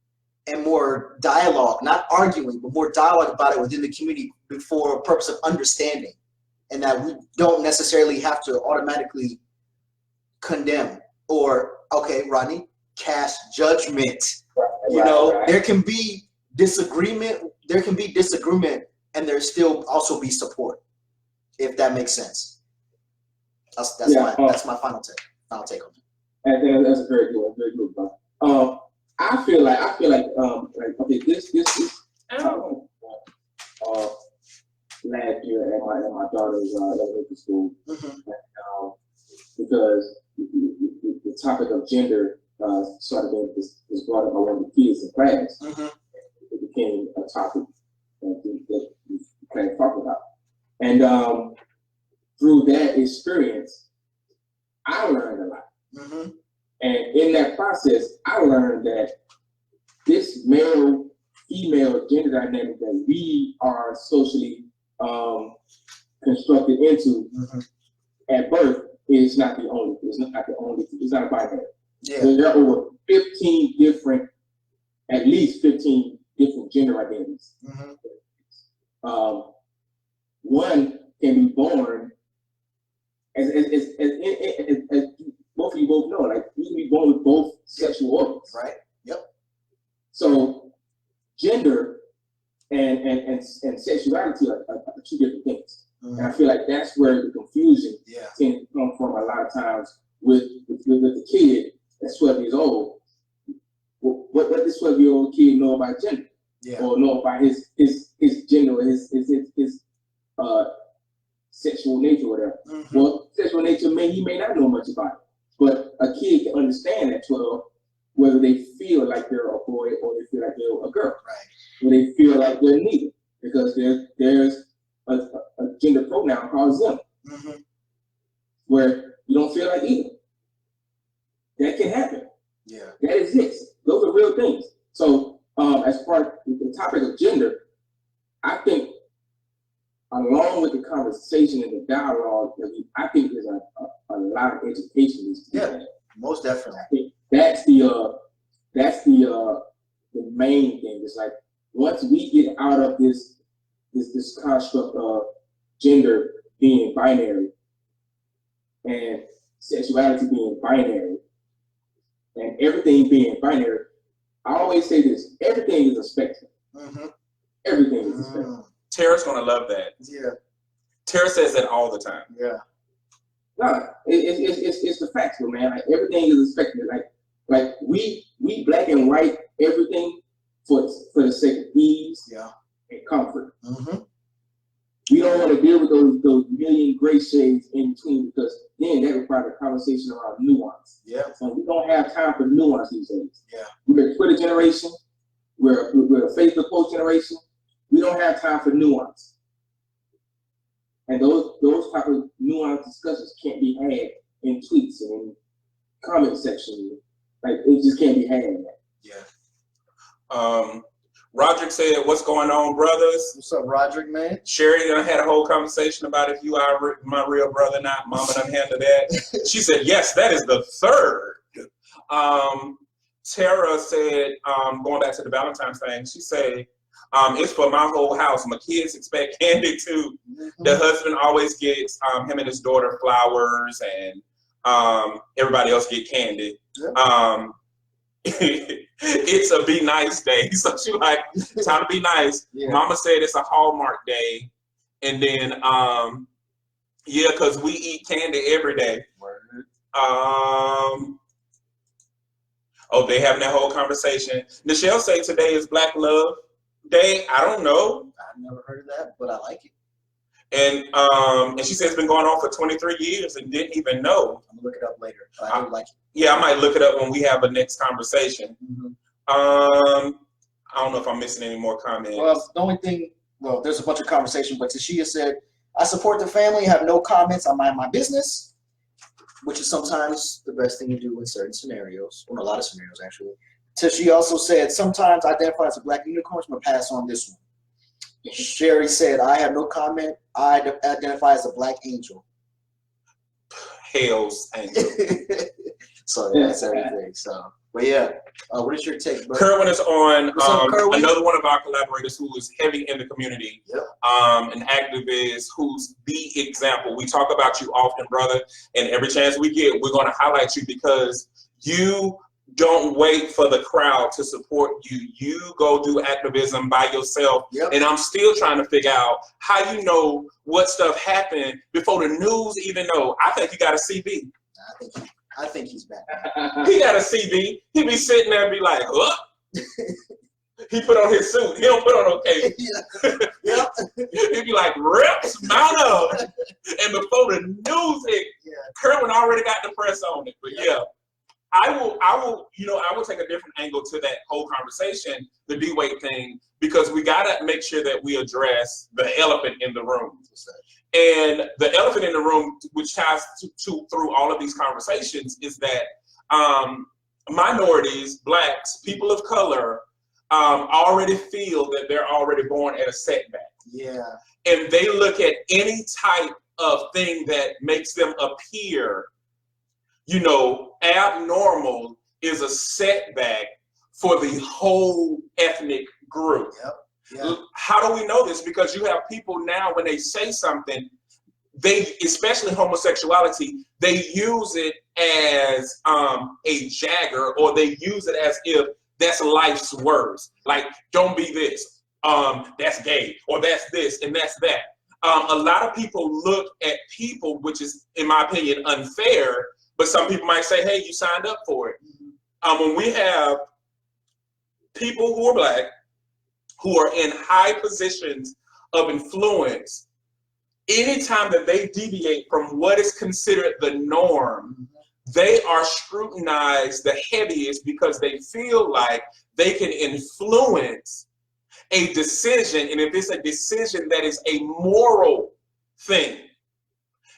and more dialogue, not arguing, but more dialogue about it within the community for a purpose of understanding, and that we don't necessarily have to automatically condemn or, okay, Rodney, cast judgment. There can be disagreement, and there still also be support, if that makes sense. That's my final take on it. And that's a very good one. I feel like okay, this last year at my daughter's elementary school, because the topic of gender sort of was brought up by one of the kids in class. It became a topic that we kind of talked about, and through that experience, I learned a lot. And in that process, I learned that this male-female gender dynamic that we are socially constructed into at birth is not the only. It's not a binary. Yeah. There are over 15 different, at least 15 different gender identities. One can be born as both of you both know, like you can be born with both sexual organs. Right. Yep. So gender and sexuality are two different things. And I feel like that's where the confusion Yeah. tends to come from a lot of times with the kid that's 12 years old. What does 12-year-old kid know about gender? Yeah. Or know about his gender or his sexual nature or whatever. Mm-hmm. Well, sexual nature he may not know much about it. But a kid can understand at 12 whether they feel like they're a boy or they feel like they're a girl. Right. Or they feel like they're neither. Because there's a gender pronoun called them. Mm-hmm. Where you don't feel like either. That can happen. Yeah. That exists. Those are real things. So as part of the topic of gender, I think along with the conversation and the dialogue, I think there's a lot of education needs to be had. Most definitely. I think that's the main thing. It's like once we get out of this construct of gender being binary and sexuality being binary and everything being binary, I always say this: everything is a spectrum. Mm-hmm. Everything is a spectrum. Tara's gonna love that. Yeah. Tara says that all the time. Yeah. No, it's the facts, man. Like everything is a spectrum. Like we black and white everything for the sake of ease and comfort. Mm-hmm. We don't want to deal with those million gray shades in between because then that requires a conversation around nuance. Yeah. And we don't have time for nuance these days. Yeah. We're a Twitter generation. We're a Facebook post generation. We don't have time for nuance. And those type of nuanced discussions can't be had in tweets and in comment section. Like it just can't be had. Yeah. Roderick said, "What's going on, brothers?" What's up, Roderick, man? Sherry done had a whole conversation about if you are my real brother, not. Mama done handled that. She said, "Yes, that is the third." Tara said, going back to the Valentine thing, she said, "It's for my whole house. My kids expect candy too. Mm-hmm. The husband always gets him and his daughter flowers, and everybody else get candy." Yeah. It's a be nice day. So she like, time to be nice. Yeah. Mama said it's a Hallmark day. And then, yeah, because we eat candy every day. Word. Oh, they having that whole conversation. Nichelle say today is Black Love Day. I don't know. I've never heard of that, but I like it. And she said it's been going on for 23 years and didn't even know. I'm gonna look it up later. But I do like it. Yeah, I might look it up when we have a next conversation. Mm-hmm. I don't know if I'm missing any more comments. Well, the only thing, there's a bunch of conversation, but Tashia said, "I support the family, have no comments, I mind my business," which is sometimes the best thing to do in certain scenarios, well, a lot of scenarios actually. Tashia also said, "Sometimes I identify as a black unicorn, I'm gonna pass on this one." Sherry said, "I have no comment, I identify as a black angel." Hell's angel. So that's everything. So, but yeah, what is your take, bro? Kerwin is on Kerwin? another one of our collaborators who is heavy in the community, Yep. An activist who's the example. We talk about you often, brother, and every chance we get, we're going to highlight you because you don't wait for the crowd to support you. You go do activism by yourself. Yep. And I'm still trying to figure out how you know what stuff happened before the news even know. I think you got a CV. I think he's back. He got a CV. He be sitting there and be like, "Look." He put on his suit. He don't put on no cape. Yeah. He'd be like, "Reps, mount up." And before the news hit, Kerwin already got the press on it. But yeah, I will take a different angle to that whole conversation, the D-Weight thing, because we gotta make sure that we address the elephant in the room. And the elephant in the room, which ties to through all of these conversations, is that minorities, blacks, people of color, already feel that they're already born at a setback. Yeah. And they look at any type of thing that makes them appear, abnormal is a setback for the whole ethnic group. Yep. Yeah. How do we know this? Because you have people now, when they say something, especially homosexuality, they use it as a jagger, or they use it as if that's life's worst. Like, don't be this, that's gay, or that's this, and that's that. a lot of people look at people, which is, in my opinion, unfair, but some people might say, hey, you signed up for it. When we have people who are Black, who are in high positions of influence, anytime that they deviate from what is considered the norm, they are scrutinized the heaviest because they feel like they can influence a decision. And if it's a decision that is a moral thing,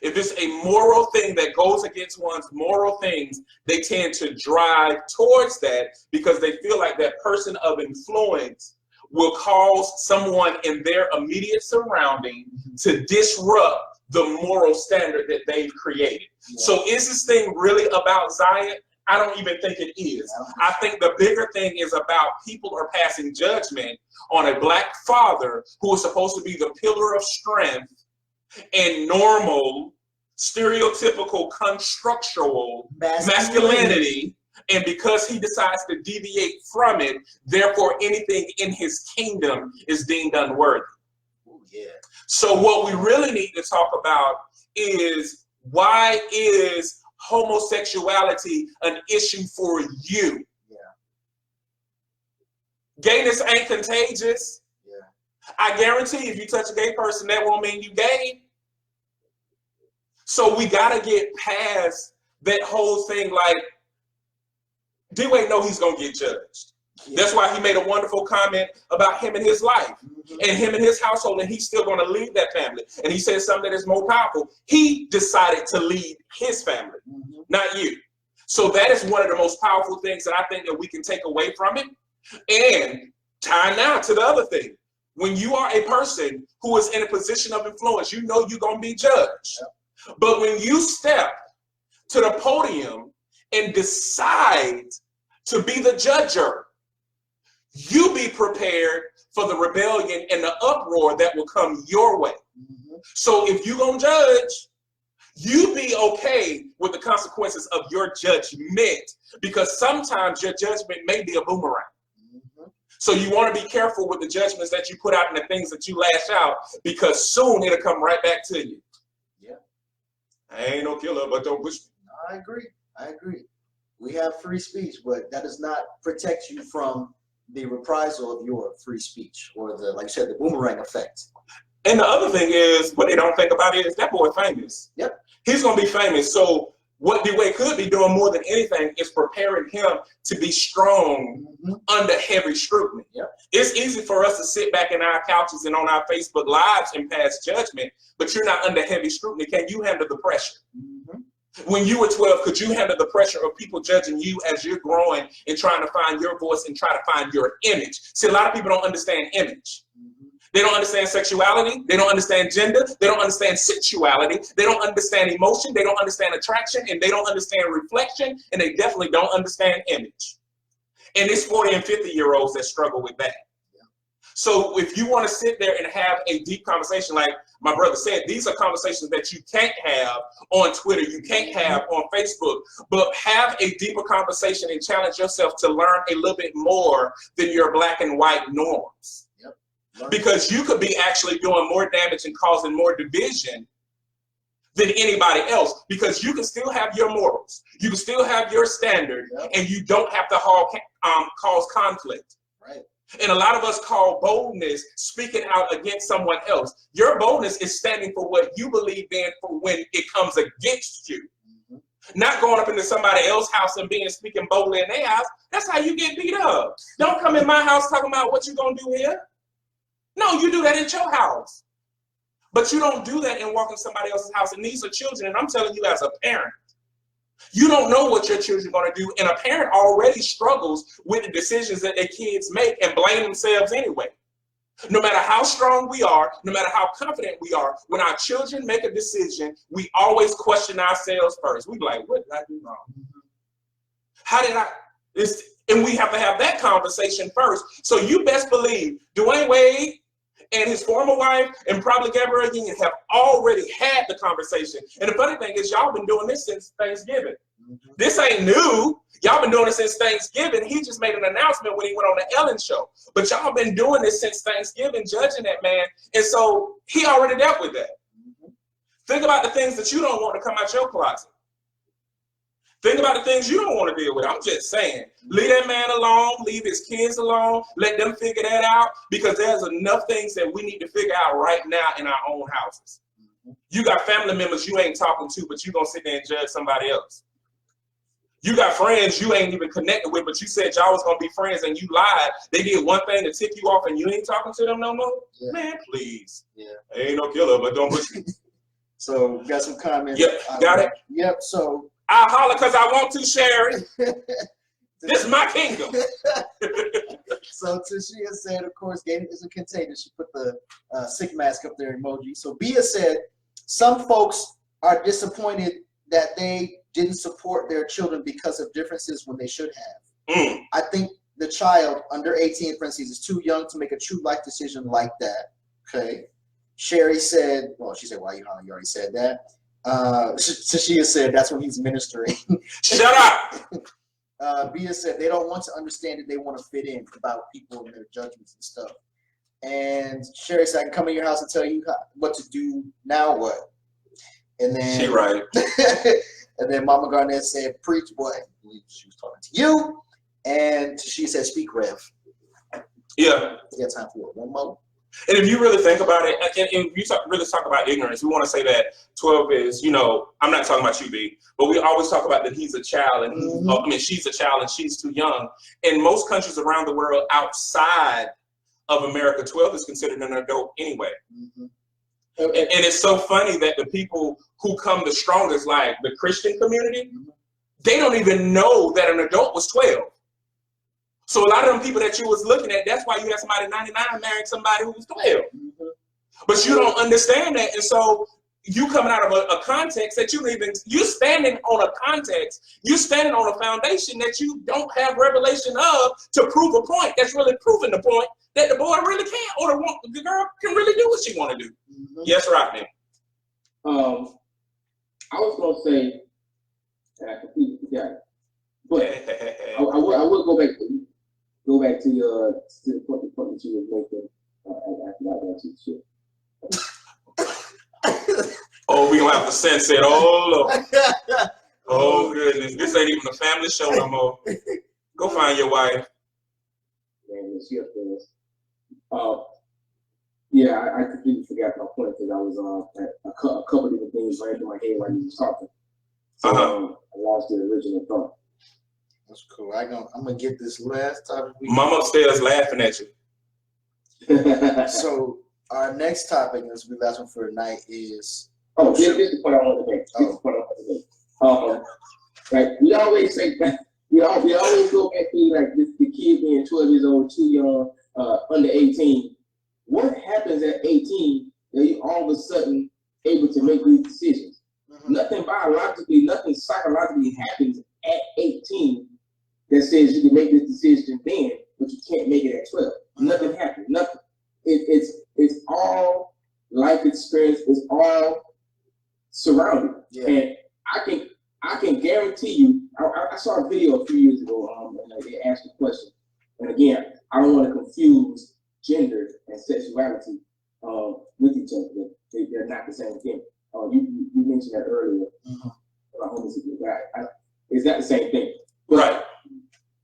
if it's a moral thing that goes against one's moral things, they tend to drive towards that because they feel like that person of influence will cause someone in their immediate surrounding to disrupt the moral standard that they've created. Yeah. So is this thing really about Zion? I don't even think it is. I think the bigger thing is about people are passing judgment on a Black father who is supposed to be the pillar of strength and normal, stereotypical, constructual masculinity. And because he decides to deviate from it, therefore anything in his kingdom is deemed unworthy. Ooh, yeah. So what we really need to talk about is, why is homosexuality an issue for you? Yeah. Gayness ain't contagious. Yeah. I guarantee if you touch a gay person, that won't mean you gay. So we gotta get past that whole thing like, D-Wade know he's gonna get judged. Yeah. That's why he made a wonderful comment about him and his life and him and his household, and he's still gonna lead that family. And he said something that is more powerful. He decided to lead his family, not you. So that is one of the most powerful things that I think that we can take away from it. And time now to the other thing. When you are a person who is in a position of influence, you know you're gonna be judged. Yeah. But when you step to the podium and decide to be the judger, you be prepared for the rebellion and the uproar that will come your way. So if you're gonna judge, you be okay with the consequences of your judgment, because sometimes your judgment may be a boomerang. So you want to be careful with the judgments that you put out and the things that you lash out, because soon it'll come right back to you. Yeah. I ain't no killer, but don't push me. I agree. I agree. We have free speech, but that does not protect you from the reprisal of your free speech, or the, like you said, the boomerang effect. And the other thing is, what they don't think about is that boy famous. Yep. He's gonna be famous. So what D-Wade could be doing more than anything is preparing him to be strong under heavy scrutiny. Yep. It's easy for us to sit back in our couches and on our Facebook lives and pass judgment, but you're not under heavy scrutiny. Can you handle the pressure? When you were 12, could you handle the pressure of people judging you as you're growing and trying to find your voice and try to find your image? See, a lot of people don't understand image. They don't understand sexuality. They don't understand gender. They don't understand sexuality. They don't understand emotion. They don't understand attraction, and they don't understand reflection, and they definitely don't understand image. And it's 40 and 50-year-olds that struggle with that. So if you want to sit there and have a deep conversation, like my brother said, these are conversations that you can't have on Twitter, you can't have on Facebook, but have a deeper conversation and challenge yourself to learn a little bit more than your black and white norms. Yep. Because you could be actually doing more damage and causing more division than anybody else, because you can still have your morals, you can still have your standard, and you don't have to cause conflict. Right. And a lot of us call boldness speaking out against someone else. Your boldness is standing for what you believe in for when it comes against you. Not going up into somebody else's house and speaking boldly in their house. That's how you get beat up. Don't come in my house talking about what you're going to do here. No, you do that at your house. But you don't do that and walk in somebody else's house. And these are children, and I'm telling you as a parent, you don't know what your children are going to do, and a parent already struggles with the decisions that their kids make and blame themselves anyway. No matter how strong we are, no matter how confident we are, when our children make a decision, we always question ourselves first. We be like, what did I do wrong? How did I? And we have to have that conversation first. So you best believe Dwayne Wade and his former wife and probably Gabrielle Union have already had the conversation. And the funny thing is, y'all been doing this since Thanksgiving. This ain't new. Y'all been doing it since Thanksgiving. He just made an announcement when he went on the Ellen show. But y'all been doing this since Thanksgiving, judging that man. And so he already dealt with that. Think about the things that you don't want to come out your closet. Think about the things you don't want to deal with. I'm just saying, leave that man alone, leave his kids alone, let them figure that out, because there's enough things that we need to figure out right now in our own houses. You got family members you ain't talking to, but you gonna sit there and judge somebody else. You got friends you ain't even connected with, but you said y'all was gonna be friends and you lied. They did one thing to tick you off and you ain't talking to them no more? Yeah. Man, please. Yeah. Ain't no killer, but don't push me. So we got some comments. Yep, got it? Yep, so. I'll holler because I want to, Sherry. This is my kingdom. So Tashia said, of course, Gayle is a contagion. She put the sick mask up there emoji. So Bia said, some folks are disappointed that they didn't support their children because of differences when they should have. I think the child under 18 is too young to make a true life decision like that. Okay. Sherry said, well, she said, why you hollering? You already said that. Tashia said, that's when he's ministering. Shut up. Bia said, they don't want to understand it. They want to fit in about people and their judgments and stuff. And Sherry said, I can come in your house and tell you what to do. Now what? And then she right. And then Mama Garnett said, preach, boy. She was talking to you. And she said, speak, Rev. Yeah. You got time for one more? And if you really think about it, and if you really talk about ignorance, we want to say that 12 is, I'm not talking about you, B, but we always talk about that he's a child and she's a child and she's too young. In most countries around the world outside of America, 12 is considered an adult anyway. And it's so funny that the people who come the strongest, like the Christian community, they don't even know that an adult was 12. So a lot of them people that you was looking at, that's why you had somebody 99 marrying somebody who was 12. But you don't understand that. And so you coming out of a context that you standing on a context, you standing on a foundation that you don't have revelation of to prove a point that's really proving the point that the boy really can, or the girl can really do what she want to do. Yes, Rodney. I was going to say, and I completely forgot it, but I will go back to the point that you was making after that shit. Oh, we gonna have to censor it. Oh Lord. Oh goodness, this ain't even a family show no more. Go find your wife. Man, she upstairs. Yeah, I completely forgot my point because I was at a couple of different things ran through my head while you was talking. So I lost the original thought. That's cool. I'm gonna get this last topic. Mom upstairs laughing at you. So our next topic, and this will be the last one for tonight, is this is the point I want to make. This is the point I want to make. Like we always say that we always go back to like the kid being 12 years old, too young, under 18. What happens at 18 that you all of a sudden able to make these decisions? Nothing biologically, nothing psychologically happens at 18 that says you can make this decision then, but you can't make it at 12. Nothing happens. Nothing. It's all life experience. It's all surrounding. Yeah. And I can guarantee you. I saw a video a few years ago, and they asked a question. And again, I don't want to confuse gender and sexuality with each other. They're not the same thing. You mentioned that earlier about homosexual guy. It's not the same thing. But right.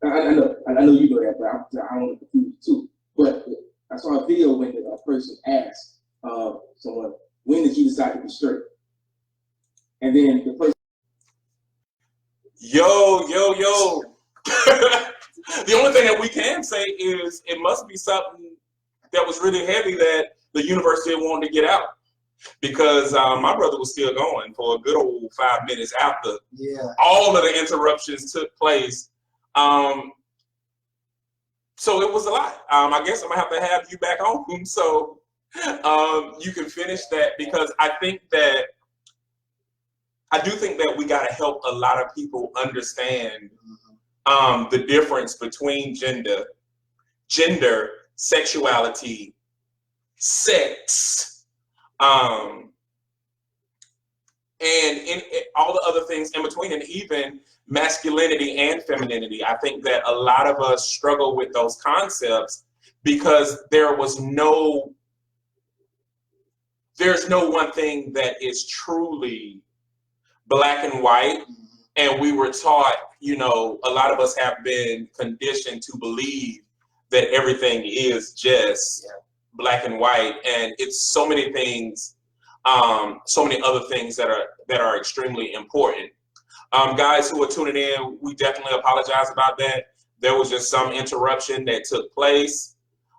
I know you know that, but I don't want to confuse you too. But I saw a video when a person asked someone, when did you decide to be straight? And then the person, yo. The only thing that we can say is it must be something that was really heavy that the university wanted to get out. Because my brother was still going for a good old 5 minutes after all of the interruptions took place. So it was a lot. I guess I'm gonna have you back home so you can finish that, because I do think that we gotta help a lot of people understand the difference between gender, sexuality, sex, and in all the other things in between, and even masculinity and femininity. I think that a lot of us struggle with those concepts because there's no one thing that is truly black and white. And we were taught, you know, a lot of us have been conditioned to believe that everything is just black and white, and it's so many things, so many other things that are extremely important. Guys who are tuning in, we definitely apologize about that. There was just some interruption that took place.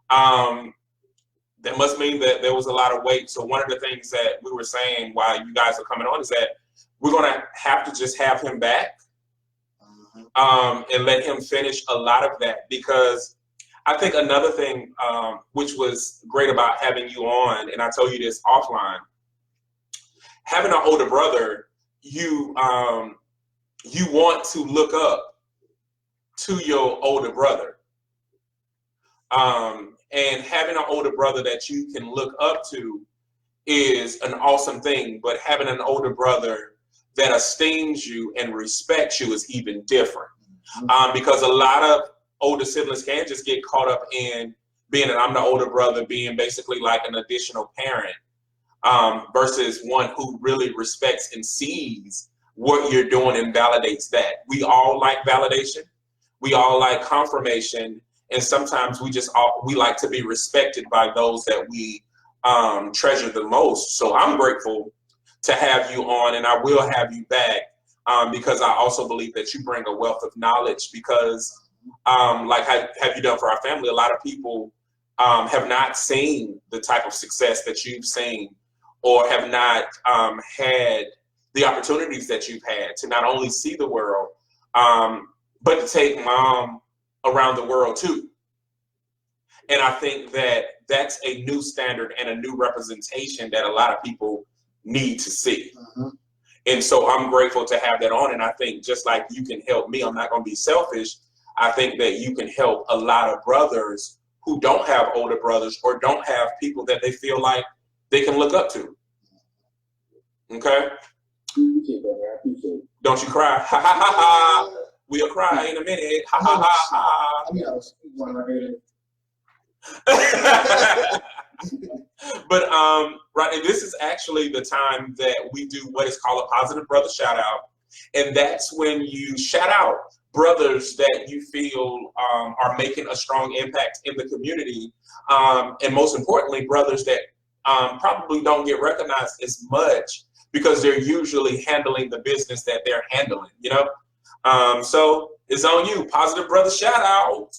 That must mean that there was a lot of weight. So one of the things that we were saying while you guys are coming on is that we're going to have to just have him back and let him finish a lot of that, because I think another thing which was great about having you on, and I told you this offline, having an older brother, you want to look up to your older brother. And having an older brother that you can look up to is an awesome thing, but having an older brother that esteems you and respects you is even different. Because a lot of older siblings can just get caught up in being I'm the older brother, being basically like an additional parent, versus one who really respects and sees what you're doing and validates that. We all like validation. We all like confirmation. And sometimes we like to be respected by those that we treasure the most. So I'm grateful to have you on, and I will have you back because I also believe that you bring a wealth of knowledge, because like have you done for our family, a lot of people have not seen the type of success that you've seen, or have not had the opportunities that you've had to not only see the world, but to take mom around the world too. And I think that that's a new standard and a new representation that a lot of people need to see. And so I'm grateful to have that on. And I think just like you can help me, I'm not going to be selfish. I think that you can help a lot of brothers who don't have older brothers or don't have people that they feel like they can look up to. Okay? Appreciate that, man. I appreciate it. Don't you cry. Ha ha ha ha. We'll cry in a minute. Ha ha ha ha. I mean, I was one right here. But Rodney, this is actually the time that we do what is called a positive brother shout out, and that's when you shout out brothers that you feel are making a strong impact in the community, and most importantly, brothers that probably don't get recognized as much because they're usually handling the business that they're handling, you know. So it's on you. Positive brother shout out.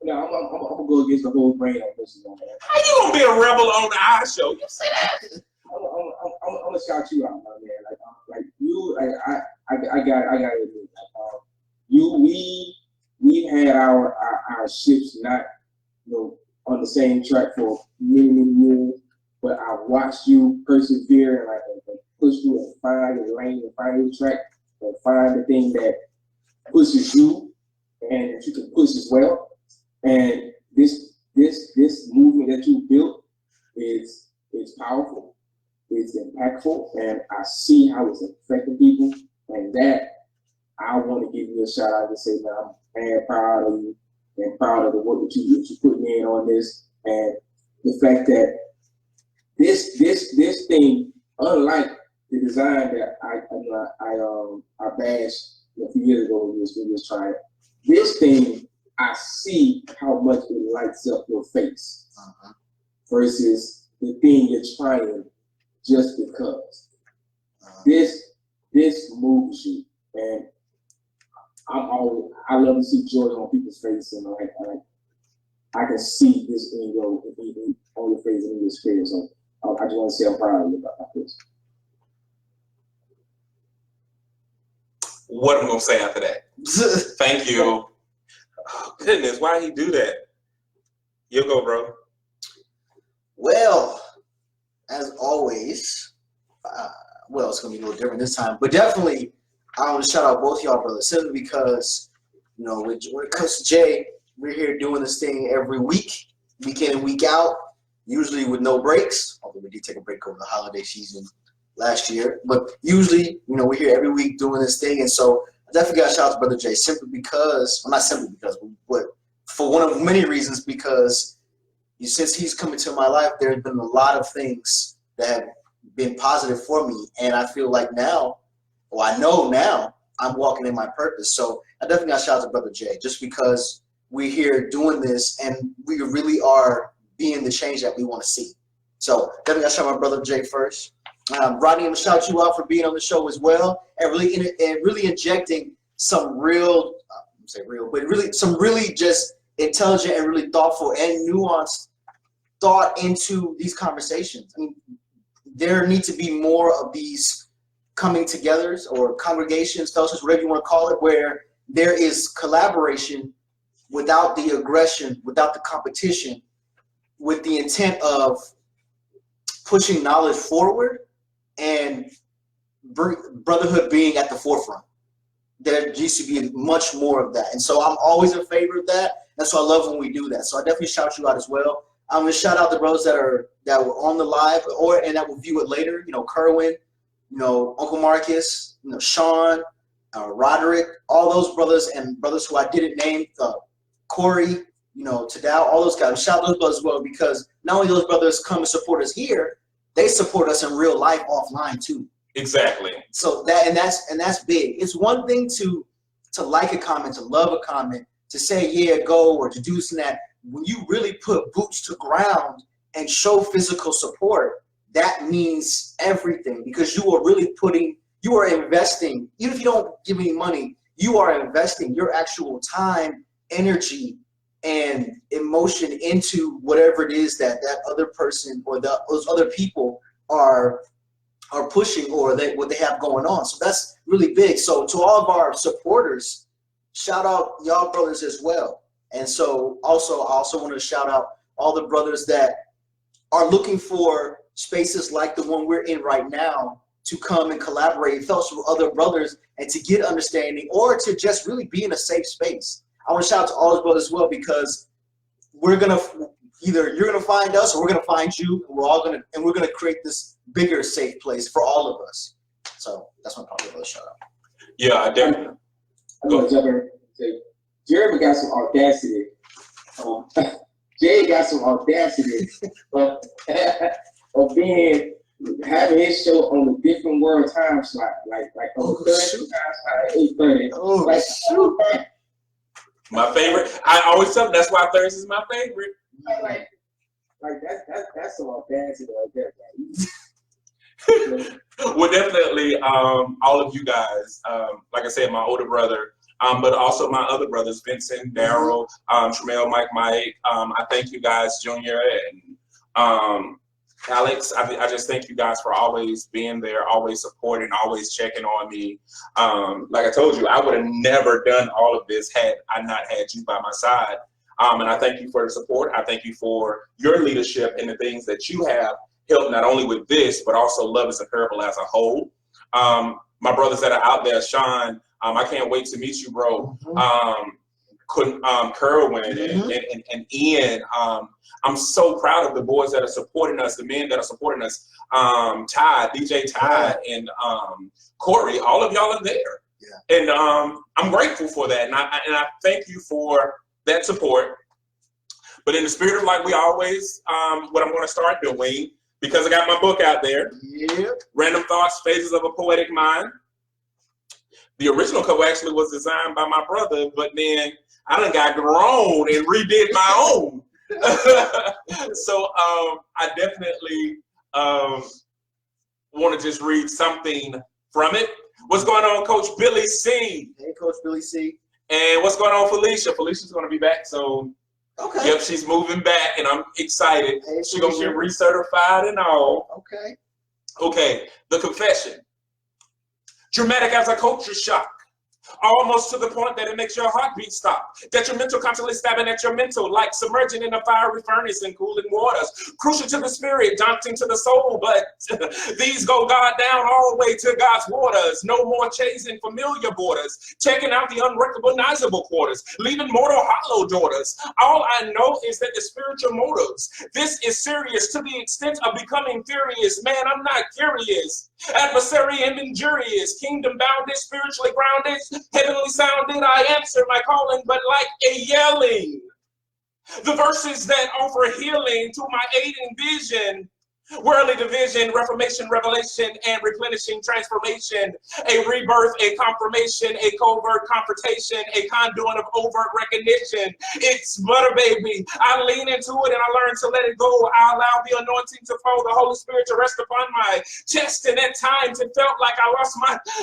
No, I'm gonna go against the whole grain on this one, man. How you gonna be a rebel on the eye show? You say that? I'm gonna shout you out, my man. Like you, I got to admit, we had our ships not, you know, on the same track for many years, but I watched you persevere and push through and find your lane and find your track and find the thing that pushes you and that you can push as well. And this movement that you built is powerful, it's impactful, and I see how it's affecting people. And that I want to give you a shout out to say, man, I'm very proud of you and proud of the work that you're putting in on this, and the fact that this thing, unlike the design that I bashed a few years ago when we was trying it, this thing, I see how much it lights up your face versus the thing you're trying just because. This moves you, and I love to see joy on people's face, and I can see this in your on your face and in your spirit. So I just want to say I'm proud of you about this. What am I gonna say after that? Thank you. Oh, goodness, why did he do that? You go, bro. Well, as always, well, it's gonna be a little different this time, but definitely I want to shout out both y'all brothers, simply because, you know, when it comes to Jay, we're here doing this thing every week, week in and week out, usually with no breaks. Although we did take a break over the holiday season last year. But usually, you know, we're here every week doing this thing. And so I definitely got to shout out to Brother Jay simply because, well, not simply because, but for one of many reasons, because since he's come into my life, there's been a lot of things that have been positive for me. And I feel like now, well, I know now I'm walking in my purpose. So I definitely got to shout out to Brother Jay just because we're here doing this and we really are being the change that we want to see. So definitely got to shout out my Brother Jay first. Rodney, I'm gonna shout you out for being on the show as well, and really injecting some real, some really just intelligent and really thoughtful and nuanced thought into these conversations. I mean, there need to be more of these coming togethers or congregations, fellowships, whatever you want to call it, where there is collaboration without the aggression, without the competition, with the intent of pushing knowledge forward and brotherhood being at the forefront. There needs to be much more of that. And so I'm always in favor of that. And so I love when we do that. So I definitely shout you out as well. I'm going to shout out the brothers that were on the live and that will view it later. You know, Kerwin, you know, Uncle Marcus, you know, Sean, Roderick, all those brothers and brothers who I didn't name, Corey, you know, Tadao, all those guys. Shout out those brothers as well, because not only those brothers come and support us here, they support us in real life offline too. Exactly. So that's big. It's one thing to like a comment, to love a comment, to say yeah, go, or to do this and that. When you really put boots to ground and show physical support, that means everything, because you are investing. Even if you don't give any money, you are investing your actual time, energy, and emotion into whatever it is that other person or those other people are pushing, or what they have going on. So that's really big. So to all of our supporters, shout out y'all brothers as well. And so I also want to shout out all the brothers that are looking for spaces like the one we're in right now to come and collaborate and fellowship with other brothers and to get understanding, or to just really be in a safe space. I want to shout out to all those brothers as well, because you're gonna find us or we're gonna find you, and we're gonna create this bigger safe place for all of us. So that's my probably brother shout out. Yeah, I definitely. I'm gonna jump in and say, Jeremy got some audacity. Jay got some audacity of having his show on a different world time slot, like on Thursday time slot at 8:30. Oh, like, shoot. My favorite. I always tell them that's why Thursday is my favorite. Like that's some audacity right there, man. Well, definitely, all of you guys. Like I said, my older brother, but also my other brothers, Vincent, Daryl, Tremel, Mike. I thank you guys, Junior and Alex. I just thank you guys for always being there, always supporting, always checking on me. Like I told you, I would have never done all of this had I not had you by my side. And I thank you for the support. I thank you for your leadership and the things that you have helped, not only with this, but also Love is a Parable as a whole. My brothers that are out there, Sean, I can't wait to meet you, bro. Kerwin and Ian. I'm so proud of the boys that are supporting us, the men that are supporting us. Ty, DJ Ty, and Corey. All of y'all are there, and I'm grateful for that, and I thank you for that support. But in the spirit of, like we always, what I'm going to start doing, because I got my book out there, Random Thoughts, Phases of a Poetic Mind. The original cover actually was designed by my brother, but then I done got grown and redid my own. So I definitely want to just read something from it. What's going on, Coach Billy C? Hey, Coach Billy C. And what's going on, Felicia? Felicia's going to be back soon. Okay. Yep, she's moving back, and I'm excited. Hey, she's going to get recertified and all. Okay. Okay, the confession. Dramatic as a culture shock. Almost to the point that it makes your heartbeat stop. Detrimental, constantly stabbing at your mental, like submerging in a fiery furnace in cooling waters. Crucial to the spirit, daunting to the soul, but these go God down all the way to God's waters. No more chasing familiar borders. Checking out the unrecognizable quarters, leaving mortal hollow daughters. All I know is that the spiritual motives. This is serious to the extent of becoming furious. Man, I'm not curious. Adversary and injurious, kingdom bounded, spiritually grounded, heavenly sounded, I answer my calling, but like a yelling. The verses that offer healing to my aiding vision, worldly division, reformation, revelation, and replenishing transformation, a rebirth, a confirmation, a covert confrontation, a conduit of overt recognition. It's butter, baby. I lean into it and I learn to let it go. I allow the anointing to flow, the Holy Spirit to rest upon my chest. And at times it felt like I lost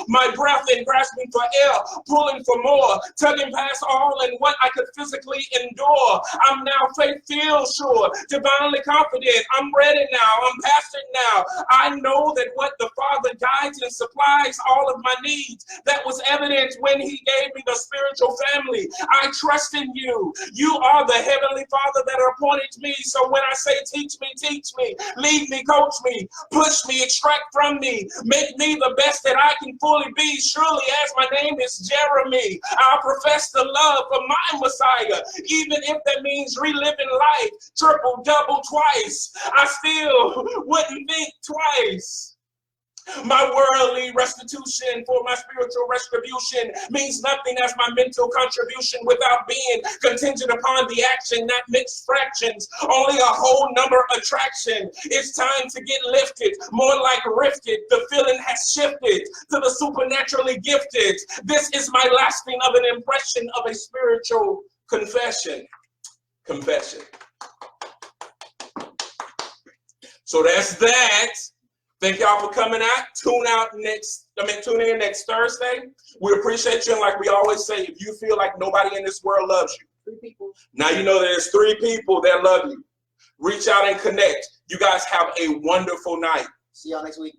my breath and grasping for air, pulling for more, tugging past all and what I could physically endure. I'm now faith-filled, sure, divinely confident. I'm ready now. I'm past it now. I know that what the Father guides and supplies all of my needs. That was evident when he gave me the spiritual family. I trust in you. You are the Heavenly Father that appointed me. So when I say teach me, lead me, coach me, push me, extract from me, make me the best that I can fully be. Surely as my name is Jeremy, I'll profess the love for my Messiah, even if that means reliving life triple, double, twice. I still wouldn't think twice. My worldly restitution for my spiritual retribution means nothing as my mental contribution without being contingent upon the action, not mixed fractions, only a whole number attraction. It's time to get lifted, more like rifted. The feeling has shifted to the supernaturally gifted. This is my lasting of an impression of a spiritual confession. Confession. So that's that. Thank y'all for coming out. Tune in next Thursday. We appreciate you. And like we always say, if you feel like nobody in this world loves you, 3 people. now you know there's 3 people that love you. Reach out and connect. You guys have a wonderful night. See y'all next week.